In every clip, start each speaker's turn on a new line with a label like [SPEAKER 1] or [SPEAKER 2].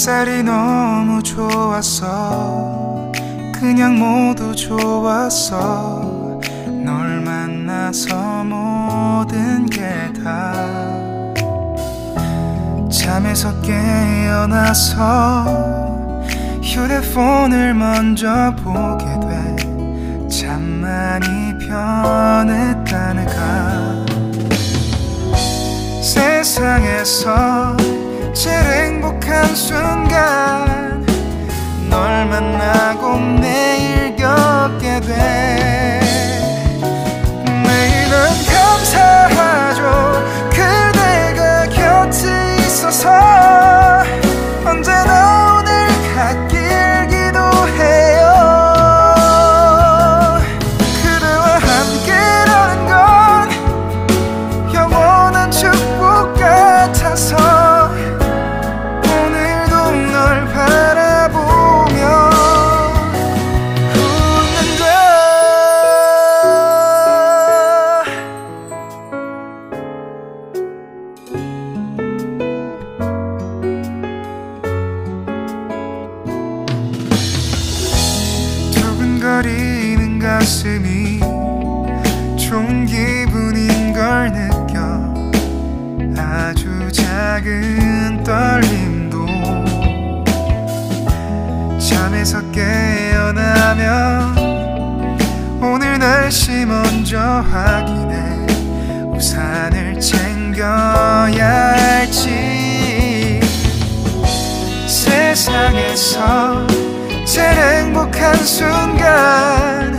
[SPEAKER 1] 햇살이 너무 좋았어. 그냥 모두 좋았어. 널 만나서 모든 게 다. 잠에서 깨어나서 휴대폰을 먼저 보게 돼. 참 많이 변했다는가. 세상에서 제일 행복한 순간 널 만나고 매일 겪게 돼. 매일은 감사하죠. 그대가 곁에 있어서. 언제나 오늘 갓길 기도해요. 그대와 함께라는 건 영원한 축복 같아서. 오늘도 널 바라보며 웃는다. 두근거리는 가슴이 좋은 기분인 걸 느껴. 아주 작은 떨림도. 잠에서 깨어나면 오늘 날씨 먼저 확인해. 우산을 챙겨야 할지. 세상에서 제일 행복한 순간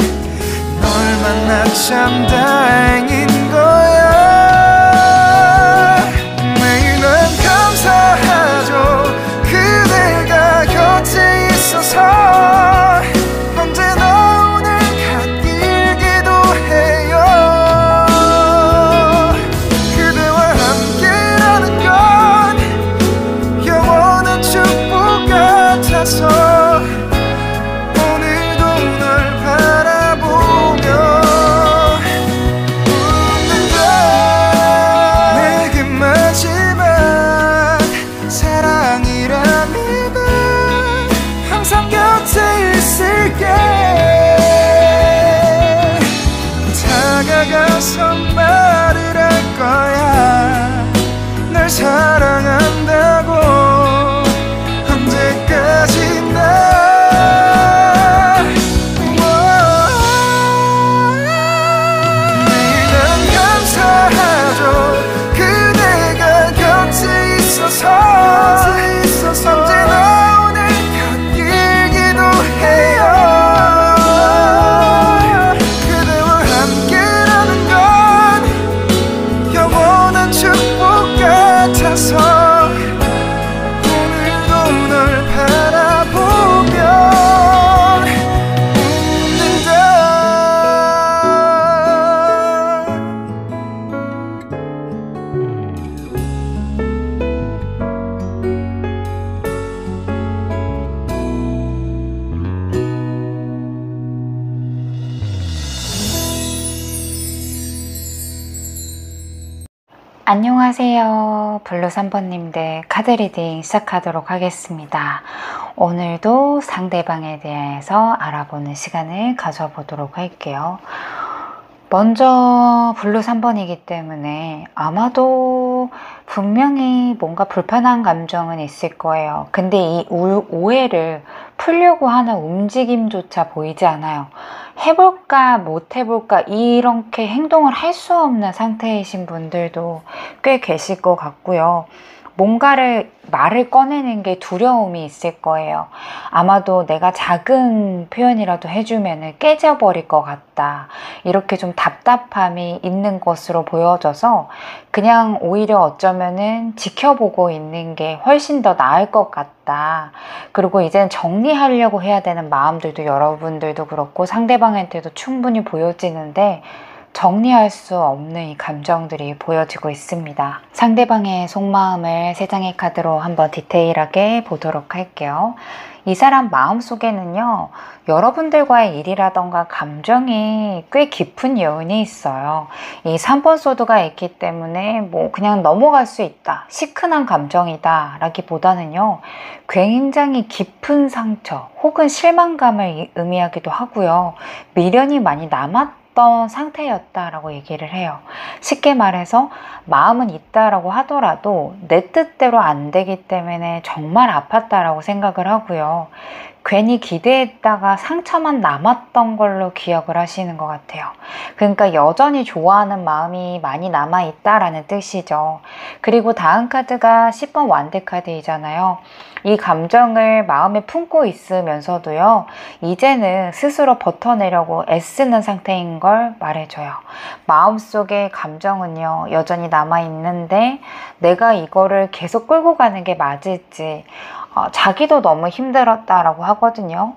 [SPEAKER 1] 널 만나 참 다행인 거야. 매일은 감사하죠. 그대가 곁에 있어서. 언제나 오늘 갓길 기도해요. 그대와 함께라는 건 영원한 축복 같아서. 다가가서 말을 할 거야. 널 사랑한다고. 언제까지나. 매일은 감사하죠. 그대가 곁에 있어서. 언제나 오늘 갓길 기도해요. 축복 같아서. 오늘도 널 바라보며 웃는다.
[SPEAKER 2] 안녕하세요. 블루 3번님들 카드 리딩 시작하도록 하겠습니다. 오늘도 상대방에 대해서 알아보는 시간을 가져보도록 할게요. 먼저 블루 3번이기 때문에 아마도 분명히 뭔가 불편한 감정은 있을 거예요. 근데 이 오해를 풀려고 하는 움직임조차 보이지 않아요. 해볼까 못 해볼까 이렇게 행동을 할 수 없는 상태이신 분들도 꽤 계실 것 같고요. 뭔가를 말을 꺼내는 게 두려움이 있을 거예요. 아마도 내가 작은 표현이라도 해주면 깨져버릴 것 같다. 이렇게 좀 답답함이 있는 것으로 보여져서 그냥 오히려 어쩌면은 지켜보고 있는 게 훨씬 더 나을 것 같다. 그리고 이제는 정리하려고 해야 되는 마음들도 여러분들도 그렇고 상대방한테도 충분히 보여지는데 정리할 수 없는 이 감정들이 보여지고 있습니다. 상대방의 속마음을 3장의 카드로 한번 디테일하게 보도록 할게요. 이 사람 마음속에는요, 여러분들과의 일이라던가 감정이 꽤 깊은 여운이 있어요. 이 3번 소드가 있기 때문에 뭐 그냥 넘어갈 수 있다, 시큰한 감정이다 라기보다는요, 굉장히 깊은 상처 혹은 실망감을 의미하기도 하고요, 미련이 많이 남았던 상태였다라고 얘기를 해요. 쉽게 말해서 마음은 있다라고 하더라도 내 뜻대로 안 되기 때문에 정말 아팠다라고 생각을 하고요. 괜히 기대했다가 상처만 남았던 걸로 기억을 하시는 것 같아요. 그러니까 여전히 좋아하는 마음이 많이 남아있다라는 뜻이죠. 그리고 다음 카드가 10번 완대 카드이잖아요. 이 감정을 마음에 품고 있으면서도요, 이제는 스스로 버텨내려고 애쓰는 상태인 걸 말해줘요. 마음속의 감정은요, 여전히 남아있는데 내가 이거를 계속 끌고 가는 게 맞을지, 자기도 너무 힘들었다라고 하거든요.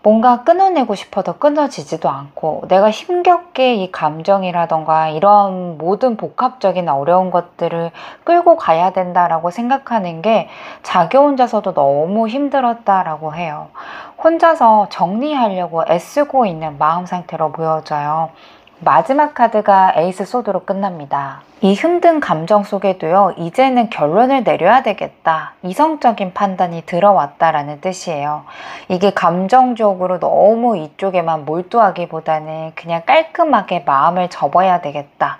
[SPEAKER 2] 뭔가 끊어내고 싶어도 끊어지지도 않고, 내가 힘겹게 이 감정이라던가 이런 모든 복합적인 어려운 것들을 끌고 가야 된다라고 생각하는 게 자기 혼자서도 너무 힘들었다라고 해요. 혼자서 정리하려고 애쓰고 있는 마음 상태로 보여져요. 마지막 카드가 에이스 소드로 끝납니다. 이 힘든 감정 속에도요, 이제는 결론을 내려야 되겠다, 이성적인 판단이 들어왔다라는 뜻이에요. 이게 감정적으로 너무 이쪽에만 몰두하기보다는 그냥 깔끔하게 마음을 접어야 되겠다,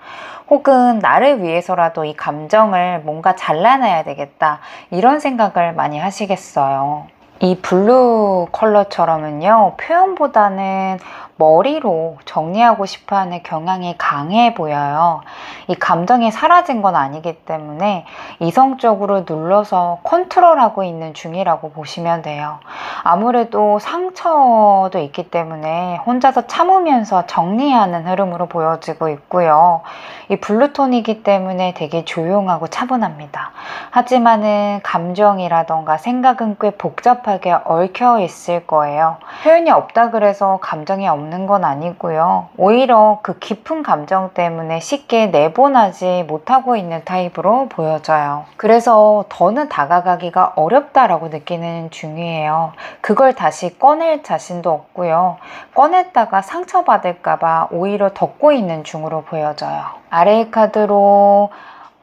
[SPEAKER 2] 혹은 나를 위해서라도 이 감정을 뭔가 잘라놔야 되겠다, 이런 생각을 많이 하시겠어요. 이 블루 컬러처럼은요, 표현보다는 머리로 정리하고 싶어하는 경향이 강해 보여요. 이 감정이 사라진 건 아니기 때문에 이성적으로 눌러서 컨트롤하고 있는 중이라고 보시면 돼요. 아무래도 상처도 있기 때문에 혼자서 참으면서 정리하는 흐름으로 보여지고 있고요. 이 블루톤이기 때문에 되게 조용하고 차분합니다. 하지만은 감정이라던가 생각은 꽤 복잡하게 얽혀 있을 거예요. 표현이 없다 그래서 감정이 없는 건 아니고요. 오히려 그 깊은 감정 때문에 쉽게 내보내지 못하고 있는 타입으로 보여져요. 그래서 더는 다가가기가 어렵다라고 느끼는 중이에요. 그걸 다시 꺼낼 자신도 없고요. 꺼냈다가 상처받을까봐 오히려 덮고 있는 중으로 보여져요. 아래의 카드로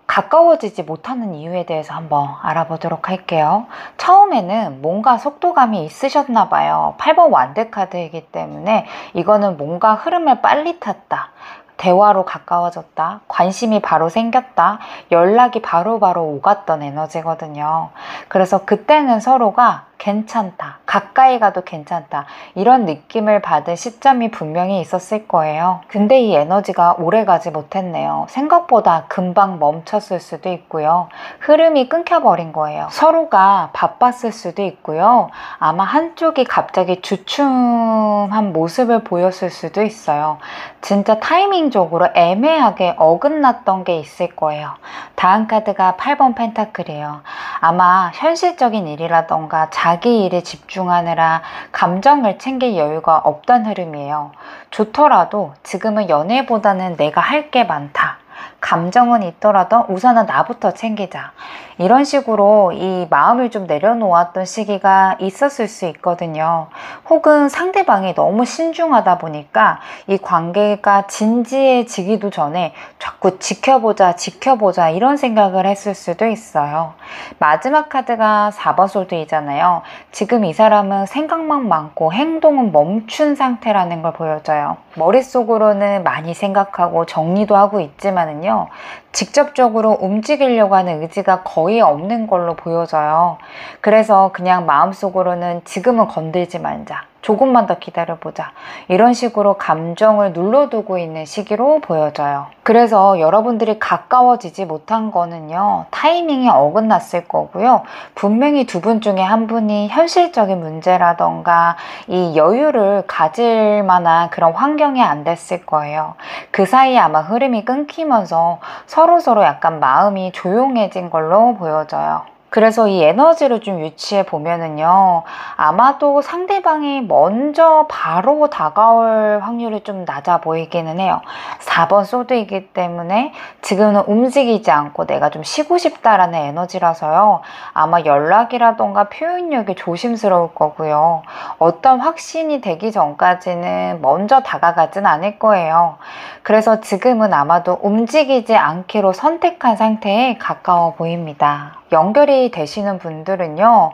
[SPEAKER 2] 가까워지지 못하는 이유에 대해서 한번 알아보도록 할게요. 처음에는 뭔가 속도감이 있으셨나 봐요. 8번 완대 카드이기 때문에 이거는 뭔가 흐름을 빨리 탔다, 대화로 가까워졌다, 관심이 바로 생겼다, 연락이 바로바로 오갔던 에너지거든요. 그래서 그때는 서로가 괜찮다, 가까이 가도 괜찮다, 이런 느낌을 받은 시점이 분명히 있었을 거예요. 근데 이 에너지가 오래 가지 못했네요. 생각보다 금방 멈췄을 수도 있고요. 흐름이 끊겨버린 거예요. 서로가 바빴을 수도 있고요. 아마 한쪽이 갑자기 주춤한 모습을 보였을 수도 있어요. 진짜 타이밍적으로 애매하게 어긋났던 게 있을 거예요. 다음 카드가 8번 펜타클이에요. 아마 현실적인 일이라던가 자기 일에 집중하느라 감정을 챙길 여유가 없던 흐름이에요. 좋더라도 지금은 연애보다는 내가 할 게 많다, 감정은 있더라도 우선은 나부터 챙기자, 이런 식으로 이 마음을 좀 내려놓았던 시기가 있었을 수 있거든요. 혹은 상대방이 너무 신중하다 보니까 이 관계가 진지해지기도 전에 자꾸 지켜보자 이런 생각을 했을 수도 있어요. 마지막 카드가 4번 솔드이잖아요. 지금 이 사람은 생각만 많고 행동은 멈춘 상태라는 걸 보여줘요. 머릿속으로는 많이 생각하고 정리도 하고 있지만은요, 직접적으로 움직이려고 하는 의지가 거의 없는 걸로 보여져요. 그래서 그냥 마음속으로는 지금은 건들지 말자, 조금만 더 기다려보자, 이런 식으로 감정을 눌러두고 있는 시기로 보여져요. 그래서 여러분들이 가까워지지 못한 거는요, 타이밍이 어긋났을 거고요. 분명히 두 분 중에 한 분이 현실적인 문제라던가 이 여유를 가질 만한 그런 환경이 안 됐을 거예요. 그 사이에 아마 흐름이 끊기면서 서로서로 약간 마음이 조용해진 걸로 보여져요. 그래서 이 에너지를 좀 유추해 보면은요, 아마도 상대방이 먼저 바로 다가올 확률이 좀 낮아 보이기는 해요. 4번 소드이기 때문에 지금은 움직이지 않고 내가 좀 쉬고 싶다라는 에너지라서요. 아마 연락이라던가 표현력이 조심스러울 거고요. 어떤 확신이 되기 전까지는 먼저 다가가진 않을 거예요. 그래서 지금은 아마도 움직이지 않기로 선택한 상태에 가까워 보입니다. 연결이 되시는 분들은요,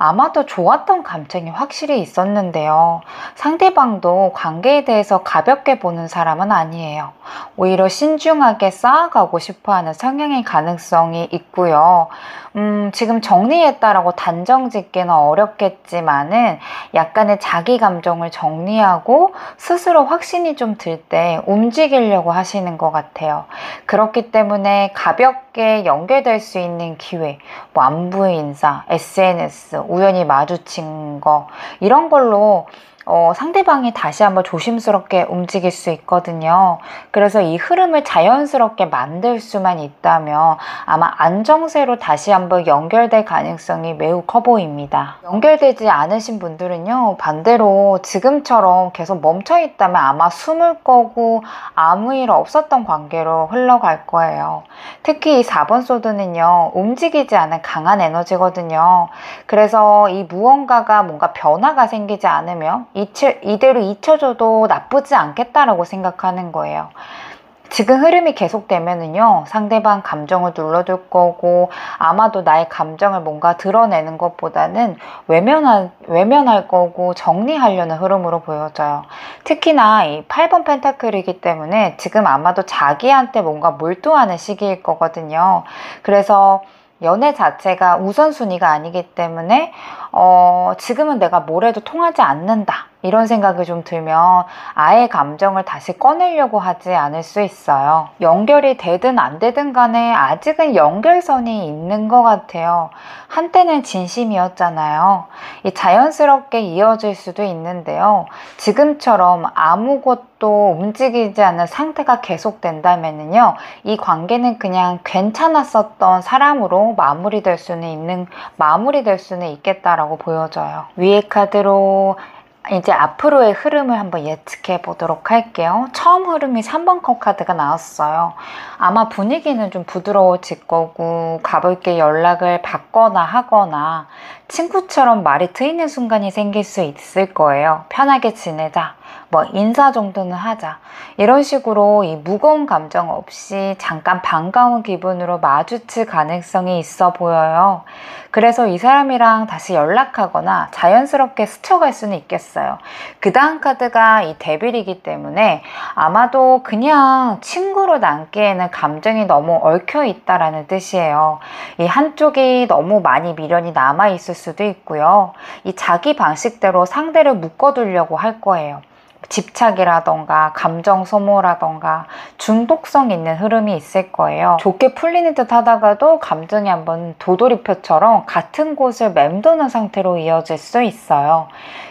[SPEAKER 2] 아마도 좋았던 감정이 확실히 있었는데요. 상대방도 관계에 대해서 가볍게 보는 사람은 아니에요. 오히려 신중하게 쌓아가고 싶어하는 성향의 가능성이 있고요. 지금 정리했다라고 단정 짓기는 어렵겠지만은 약간의 자기 감정을 정리하고 스스로 확신이 좀 들 때 움직이려고 하시는 것 같아요. 그렇기 때문에 가볍게 연결될 수 있는 기회, 뭐 안부의 인사, SNS, 우연히 마주친 거 이런 걸로 상대방이 다시 한번 조심스럽게 움직일 수 있거든요. 그래서 이 흐름을 자연스럽게 만들 수만 있다면 아마 안정세로 다시 한번 연결될 가능성이 매우 커 보입니다. 연결되지 않으신 분들은요, 반대로 지금처럼 계속 멈춰 있다면 아마 숨을 거고 아무 일 없었던 관계로 흘러갈 거예요. 특히 이 4번 소드는요, 움직이지 않은 강한 에너지거든요. 그래서 이 무언가가 뭔가 변화가 생기지 않으면 이대로 잊혀져도 나쁘지 않겠다라고 생각하는 거예요. 지금 흐름이 계속되면은요, 상대방 감정을 눌러둘 거고, 아마도 나의 감정을 뭔가 드러내는 것보다는 외면할 거고, 정리하려는 흐름으로 보여져요. 특히나 이 8번 펜타클이기 때문에 지금 아마도 자기한테 뭔가 몰두하는 시기일 거거든요. 그래서 연애 자체가 우선순위가 아니기 때문에 지금은 내가 뭘 해도 통하지 않는다 이런 생각이 좀 들면 아예 감정을 다시 꺼내려고 하지 않을 수 있어요. 연결이 되든 안 되든 간에 아직은 연결선이 있는 것 같아요. 한때는 진심이었잖아요. 이 자연스럽게 이어질 수도 있는데요. 지금처럼 아무것도 움직이지 않는 상태가 계속된다면요, 이 관계는 그냥 괜찮았었던 사람으로 마무리될 수는 있겠다라고 보여져요. 위의 카드로 이제 앞으로의 흐름을 한번 예측해 보도록 할게요. 처음 흐름이 3번 컵 카드가 나왔어요. 아마 분위기는 좀 부드러워질 거고, 가볍게 연락을 받거나 하거나 친구처럼 말이 트이는 순간이 생길 수 있을 거예요. 편하게 지내자, 뭐 인사 정도는 하자, 이런 식으로 이 무거운 감정 없이 잠깐 반가운 기분으로 마주칠 가능성이 있어 보여요. 그래서 이 사람이랑 다시 연락하거나 자연스럽게 스쳐갈 수는 있겠어요. 그 다음 카드가 이 데빌이기 때문에 아마도 그냥 친구로 남기에는 감정이 너무 얽혀 있다라는 뜻이에요. 이 한쪽이 너무 많이 미련이 남아 있을 수도 있고요. 이 자기 방식대로 상대를 묶어두려고 할 거예요. 집착이라던가 감정 소모라던가 중독성 있는 흐름이 있을 거예요. 좋게 풀리는 듯 하다가도 감정이 한번 도돌이표처럼 같은 곳을 맴도는 상태로 이어질 수 있어요.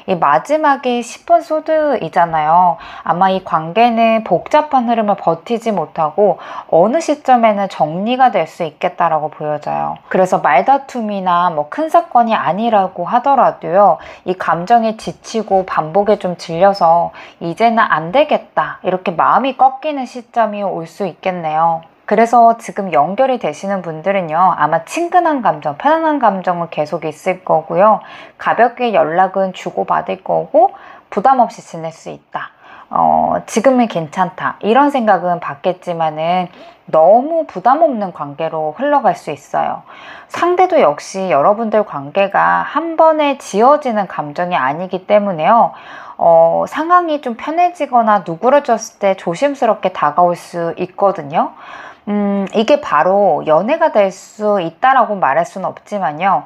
[SPEAKER 2] 이 마지막이 10번 소드이잖아요. 아마 이 관계는 복잡한 흐름을 버티지 못하고 어느 시점에는 정리가 될 수 있겠다라고 보여져요. 그래서 말다툼이나 뭐 큰 사건이 아니라고 하더라도요, 이 감정에 지치고 반복에 좀 질려서 이제는 안 되겠다 이렇게 마음이 꺾이는 시점이 올 수 있겠네요. 그래서 지금 연결이 되시는 분들은요, 아마 친근한 감정, 편안한 감정은 계속 있을 거고요. 가볍게 연락은 주고받을 거고 부담 없이 지낼 수 있다. 지금은 괜찮다 이런 생각은 받겠지만은 너무 부담 없는 관계로 흘러갈 수 있어요. 상대도 역시 여러분들 관계가 한 번에 지어지는 감정이 아니기 때문에요. 상황이 좀 편해지거나 누그러졌을 때 조심스럽게 다가올 수 있거든요. 이게 바로 연애가 될 수 있다라고 말할 수는 없지만요.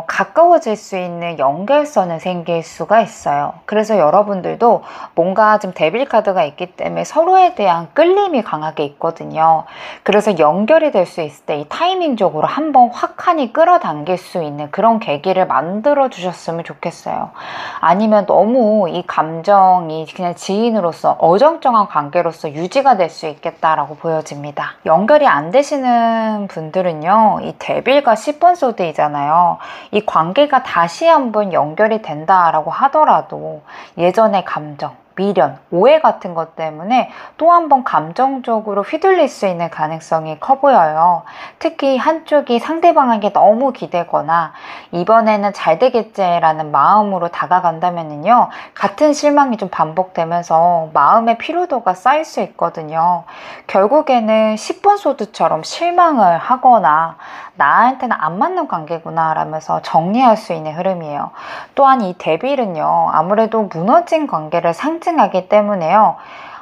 [SPEAKER 2] 가까워질 수 있는 연결선은 생길 수가 있어요. 그래서 여러분들도 뭔가 좀 데빌 카드가 있기 때문에 서로에 대한 끌림이 강하게 있거든요. 그래서 연결이 될 수 있을 때 이 타이밍적으로 한번 확하니 끌어당길 수 있는 그런 계기를 만들어 주셨으면 좋겠어요. 아니면 너무 이 감정이 그냥 지인으로서 어정쩡한 관계로서 유지가 될 수 있겠다라고 보여집니다. 연결이 안 되시는 분들은요, 이 데빌과 10번 소드이잖아요. 이 관계가 다시 한번 연결이 된다라고 하더라도 예전의 감정, 미련, 오해 같은 것 때문에 또 한 번 감정적으로 휘둘릴 수 있는 가능성이 커 보여요. 특히 한쪽이 상대방에게 너무 기대거나 이번에는 잘 되겠지라는 마음으로 다가간다면요, 같은 실망이 좀 반복되면서 마음의 피로도가 쌓일 수 있거든요. 결국에는 10번 소드처럼 실망을 하거나 나한테는 안 맞는 관계구나 라면서 정리할 수 있는 흐름이에요. 또한 이 데빌은요, 아무래도 무너진 관계를 상징하기 때문에요,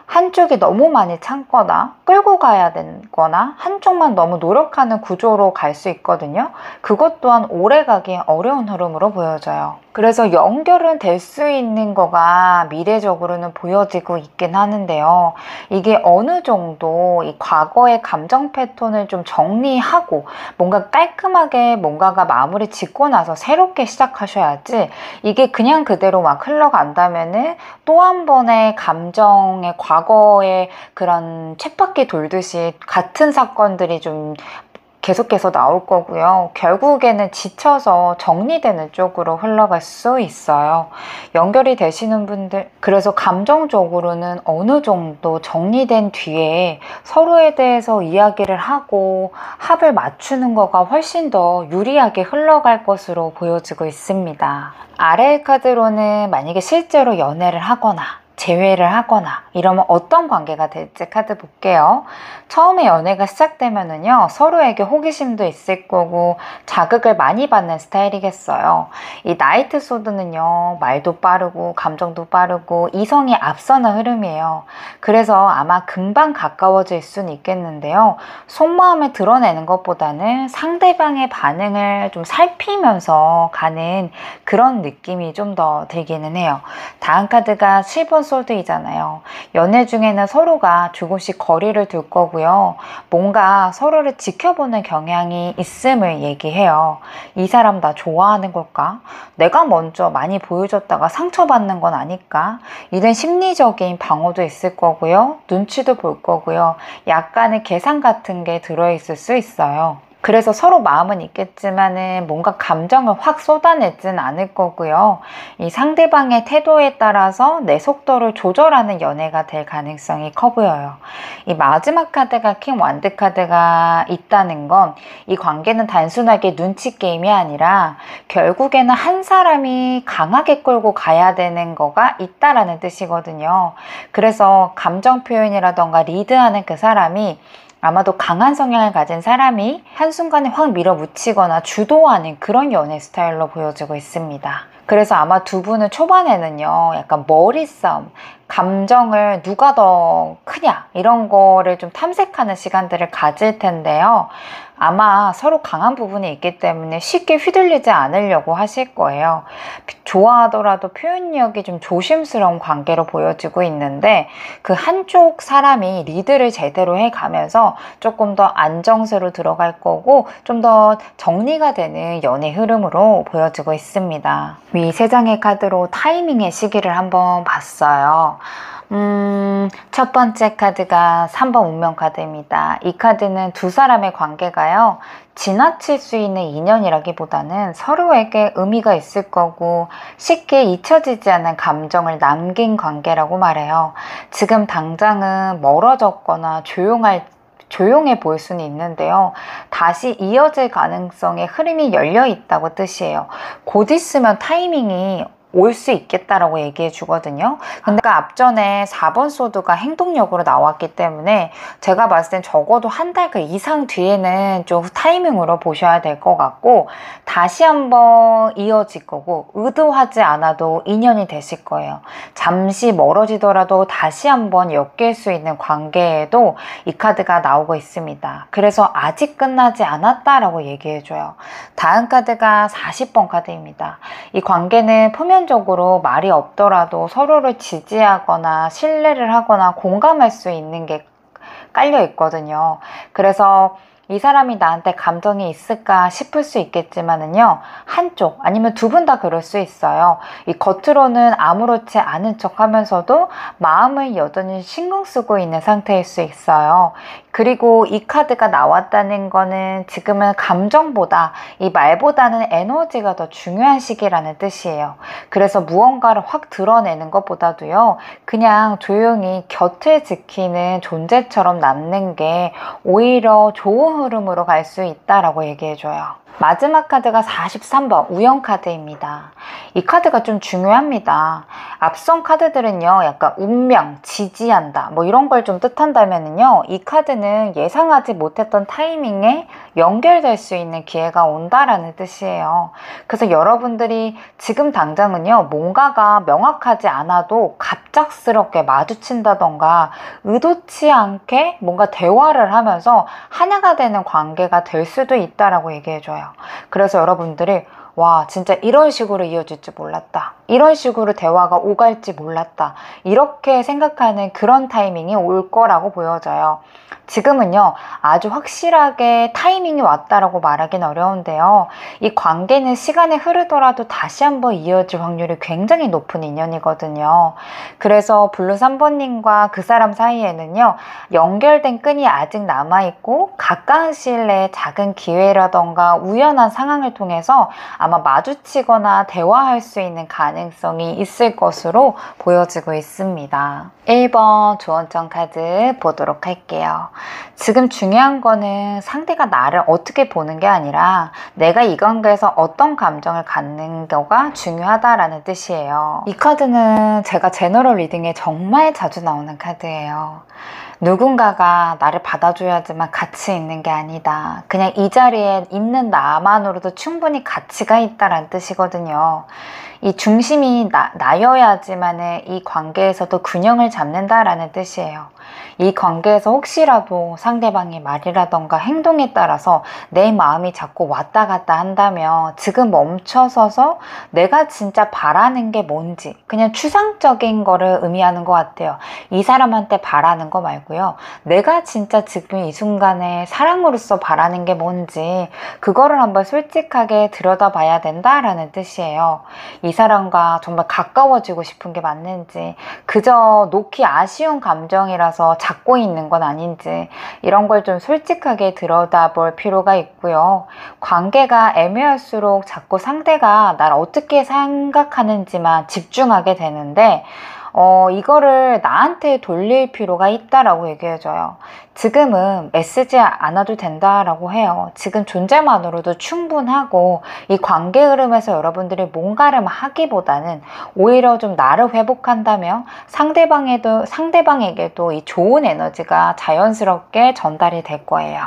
[SPEAKER 2] 한쪽이 너무 많이 참거나 끌고 가야 되거나 한쪽만 너무 노력하는 구조로 갈 수 있거든요. 그것 또한 오래가기 어려운 흐름으로 보여져요. 그래서 연결은 될 수 있는 거가 미래적으로는 보여지고 있긴 하는데요. 이게 어느 정도 이 과거의 감정 패턴을 좀 정리하고 뭔가 깔끔하게 뭔가가 마무리 짓고 나서 새롭게 시작하셔야지, 이게 그냥 그대로 막 흘러간다면은 또 한 번의 감정의 과거의 그런 쳇바퀴 돌듯이 같은 사건들이 좀 계속해서 나올 거고요. 결국에는 지쳐서 정리되는 쪽으로 흘러갈 수 있어요. 연결이 되시는 분들, 그래서 감정적으로는 어느 정도 정리된 뒤에 서로에 대해서 이야기를 하고 합을 맞추는 거가 훨씬 더 유리하게 흘러갈 것으로 보여지고 있습니다. 아래 카드로는 만약에 실제로 연애를 하거나 재회를 하거나 이러면 어떤 관계가 될지 카드 볼게요. 처음에 연애가 시작되면은요, 서로에게 호기심도 있을 거고 자극을 많이 받는 스타일이겠어요. 이 나이트 소드는요, 말도 빠르고 감정도 빠르고 이성이 앞서는 흐름이에요. 그래서 아마 금방 가까워질 수는 있겠는데요, 속마음을 드러내는 것보다는 상대방의 반응을 좀 살피면서 가는 그런 느낌이 좀 더 들기는 해요. 다음 카드가 7번 소드이잖아요. 연애 중에는 서로가 조금씩 거리를 둘 거고요. 뭔가 서로를 지켜보는 경향이 있음을 얘기해요. 이 사람 나 좋아하는 걸까? 내가 먼저 많이 보여줬다가 상처받는 건 아닐까? 이런 심리적인 방어도 있을 거고요. 눈치도 볼 거고요. 약간의 계산 같은 게 들어있을 수 있어요. 그래서 서로 마음은 있겠지만은 뭔가 감정을 확 쏟아내진 않을 거고요. 이 상대방의 태도에 따라서 내 속도를 조절하는 연애가 될 가능성이 커 보여요. 이 마지막 카드가 킹 완드 카드가 있다는 건 이 관계는 단순하게 눈치 게임이 아니라 결국에는 한 사람이 강하게 끌고 가야 되는 거가 있다라는 뜻이거든요. 그래서 감정 표현이라던가 리드하는 그 사람이 아마도 강한 성향을 가진 사람이 한순간에 확 밀어붙이거나 주도하는 그런 연애 스타일로 보여지고 있습니다. 그래서 아마 두 분은 초반에는요, 약간 머리 싸움, 감정을 누가 더 크냐 이런 거를 좀 탐색하는 시간들을 가질 텐데요. 아마 서로 강한 부분이 있기 때문에 쉽게 휘둘리지 않으려고 하실 거예요. 좋아하더라도 표현력이 좀 조심스러운 관계로 보여지고 있는데, 그 한쪽 사람이 리드를 제대로 해가면서 조금 더 안정세로 들어갈 거고 좀 더 정리가 되는 연애 흐름으로 보여지고 있습니다. 위 세 장의 카드로 타이밍의 시기를 한번 봤어요. 첫 번째 카드가 3번 운명 카드입니다. 이 카드는 두 사람의 관계가요, 지나칠 수 있는 인연이라기보다는 서로에게 의미가 있을 거고 쉽게 잊혀지지 않는 감정을 남긴 관계라고 말해요. 지금 당장은 멀어졌거나 조용해 보일 수는 있는데요, 다시 이어질 가능성의 흐름이 열려 있다고 뜻이에요. 곧 있으면 타이밍이 올 수 있겠다라고 얘기해 주거든요. 근데 아까 앞전에 4번 소드가 행동력으로 나왔기 때문에 제가 봤을 땐 적어도 한 달 이상 뒤에는 좀 타이밍으로 보셔야 될 것 같고, 다시 한번 이어질 거고, 의도하지 않아도 인연이 되실 거예요. 잠시 멀어지더라도 다시 한번 엮일 수 있는 관계에도 이 카드가 나오고 있습니다. 그래서 아직 끝나지 않았다라고 얘기해줘요. 다음 카드가 40번 카드입니다. 이 관계는 표면적으로 말이 없더라도 서로를 지지하거나 신뢰를 하거나 공감할 수 있는 게 깔려 있거든요. 그래서 이 사람이 나한테 감정이 있을까 싶을 수 있겠지만은요, 한쪽 아니면 두 분 다 그럴 수 있어요. 이 겉으로는 아무렇지 않은 척 하면서도 마음을 여전히 신경 쓰고 있는 상태일 수 있어요. 그리고 이 카드가 나왔다는 거는 지금은 감정보다, 이 말보다는 에너지가 더 중요한 시기라는 뜻이에요. 그래서 무언가를 확 드러내는 것보다도요, 그냥 조용히 곁을 지키는 존재처럼 남는 게 오히려 좋은 흐름으로 갈 수 있다라고 얘기해줘요. 마지막 카드가 43번 우연 카드입니다. 이 카드가 좀 중요합니다. 앞선 카드들은요, 약간 운명, 지지한다 뭐 이런 걸 좀 뜻한다면은요, 이 카드는 예상하지 못했던 타이밍에 연결될 수 있는 기회가 온다라는 뜻이에요. 그래서 여러분들이 지금 당장은요, 뭔가가 명확하지 않아도 갑작스럽게 마주친다던가 의도치 않게 뭔가 대화를 하면서 하나가 되는 관계가 될 수도 있다라고 얘기해줘요. 그래서 여러분들이 와, 진짜 이런 식으로 이어질지 몰랐다, 이런 식으로 대화가 오갈지 몰랐다, 이렇게 생각하는 그런 타이밍이 올 거라고 보여져요. 지금은요, 아주 확실하게 타이밍이 왔다라고 말하기는 어려운데요, 이 관계는 시간이 흐르더라도 다시 한번 이어질 확률이 굉장히 높은 인연이거든요. 그래서 블루 3번님과 그 사람 사이에는요, 연결된 끈이 아직 남아있고 가까운 시일 내에 작은 기회라던가 우연한 상황을 통해서 아마 마주치거나 대화할 수 있는 가능성이 있을 것으로 보여지고 있습니다. 1번 조언점 카드 보도록 할게요. 지금 중요한 거는 상대가 나를 어떻게 보는 게 아니라 내가 이 관계에서 어떤 감정을 갖는 거가 중요하다라는 뜻이에요. 이 카드는 제가 제너럴 리딩에 정말 자주 나오는 카드예요. 누군가가 나를 받아줘야지만 가치 있는 게 아니다. 그냥 이 자리에 있는 나만으로도 충분히 가치가 있다라는 뜻이거든요. 이 중심이 나여야지만 이 관계에서도 균형을 잡는다라는 뜻이에요. 이 관계에서 혹시라도 상대방의 말이라던가 행동에 따라서 내 마음이 자꾸 왔다 갔다 한다면 지금 멈춰서서 내가 진짜 바라는 게 뭔지, 그냥 추상적인 거를 의미하는 것 같아요. 이 사람한테 바라는 거 말고요, 내가 진짜 지금 이 순간에 사랑으로서 바라는 게 뭔지 그거를 한번 솔직하게 들여다봐야 된다라는 뜻이에요. 이 사람과 정말 가까워지고 싶은 게 맞는지, 그저 놓기 아쉬운 감정이라서 잡고 있는 건 아닌지, 이런 걸 좀 솔직하게 들여다볼 필요가 있고요. 관계가 애매할수록 자꾸 상대가 날 어떻게 생각하는지만 집중하게 되는데 이거를 나한테 돌릴 필요가 있다라고 얘기해줘요. 지금은 애쓰지 않아도 된다라고 해요. 지금 존재만으로도 충분하고, 이 관계 흐름에서 여러분들이 뭔가를 하기보다는 오히려 좀 나를 회복한다면 상대방에게도 이 좋은 에너지가 자연스럽게 전달이 될 거예요.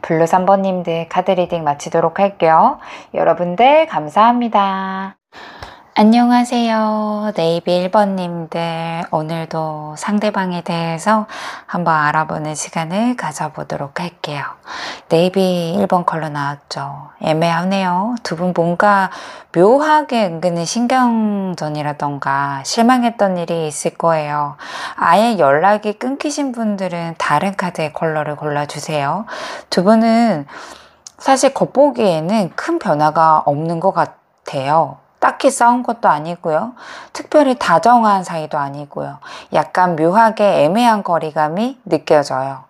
[SPEAKER 2] 블루 3번님들 카드 리딩 마치도록 할게요. 여러분들 감사합니다. 안녕하세요. 네이비 1번님들, 오늘도 상대방에 대해서 한번 알아보는 시간을 가져보도록 할게요. 네이비 1번 컬러 나왔죠. 애매하네요. 두 분 뭔가 묘하게 은근히 신경전이라던가 실망했던 일이 있을 거예요. 아예 연락이 끊기신 분들은 다른 카드의 컬러를 골라주세요. 두 분은 사실 겉보기에는 큰 변화가 없는 것 같아요. 딱히 싸운 것도 아니고요. 특별히 다정한 사이도 아니고요. 약간 묘하게 애매한 거리감이 느껴져요.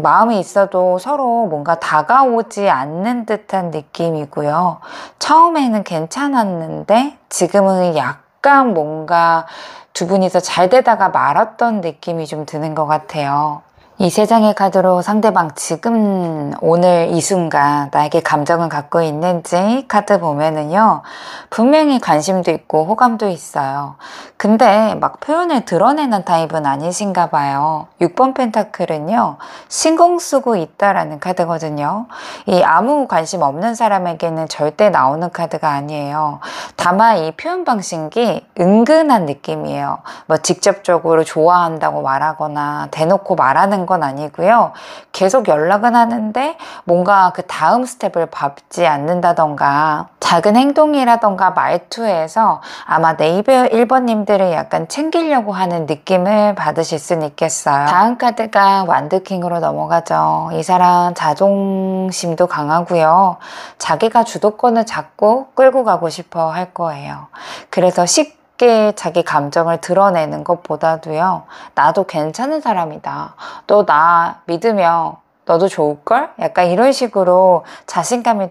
[SPEAKER 2] 마음이 있어도 서로 뭔가 다가오지 않는 듯한 느낌이고요. 처음에는 괜찮았는데 지금은 약간 뭔가 두 분이서 잘 되다가 말았던 느낌이 좀 드는 것 같아요. 이 세 장의 카드로 상대방 지금 오늘 이 순간 나에게 감정을 갖고 있는지 카드 보면은요, 분명히 관심도 있고 호감도 있어요. 근데 막 표현을 드러내는 타입은 아니신가 봐요. 6번 펜타클은요, 신공 쓰고 있다라는 카드거든요. 이 아무 관심 없는 사람에게는 절대 나오는 카드가 아니에요. 다만 이 표현 방식이 은근한 느낌이에요. 뭐 직접적으로 좋아한다고 말하거나 대놓고 말하는 건 아니고요. 계속 연락은 하는데 뭔가 그 다음 스텝을 밟지 않는다던가 작은 행동이라던가 말투에서 아마 네이버 1번님들을 약간 챙기려고 하는 느낌을 받으실 수는 있겠어요. 다음 카드가 완드킹으로 넘어가죠. 이 사람 자존심도 강하고요. 자기가 주도권을 잡고 끌고 가고 싶어 할 거예요. 그래서 쉽게 자기 감정을 드러내는 것보다도요, 나도 괜찮은 사람이다, 너 나 믿으면 너도 좋을걸? 약간 이런 식으로 자신감이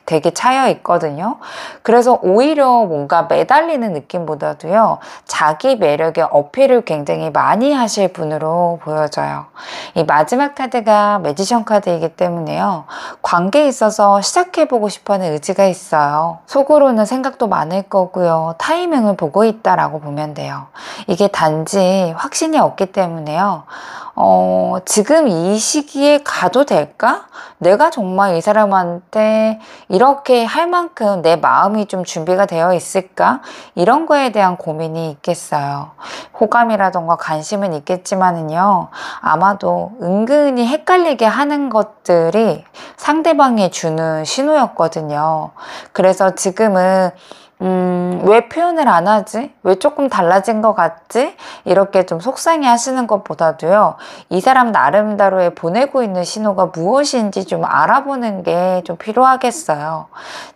[SPEAKER 2] 되게 차여 있거든요. 그래서 오히려 뭔가 매달리는 느낌보다도요, 자기 매력의 어필을 굉장히 많이 하실 분으로 보여져요. 이 마지막 카드가 매지션 카드이기 때문에요, 관계에 있어서 시작해보고 싶어하는 의지가 있어요. 속으로는 생각도 많을 거고요, 타이밍을 보고 있다라고 보면 돼요. 이게 단지 확신이 없기 때문에요, 지금 이 시기에 가도 될까? 내가 정말 이 사람한테 이렇게 할 만큼 내 마음이 좀 준비가 되어 있을까? 이런 거에 대한 고민이 있겠어요. 호감이라던가 관심은 있겠지만은요, 아마도 은근히 헷갈리게 하는 것들이 상대방이 주는 신호였거든요. 그래서 지금은 왜 표현을 안 하지? 왜 조금 달라진 것 같지? 이렇게 좀 속상해 하시는 것보다도요, 이 사람 나름대로의 보내고 있는 신호가 무엇인지 좀 알아보는 게 좀 필요하겠어요.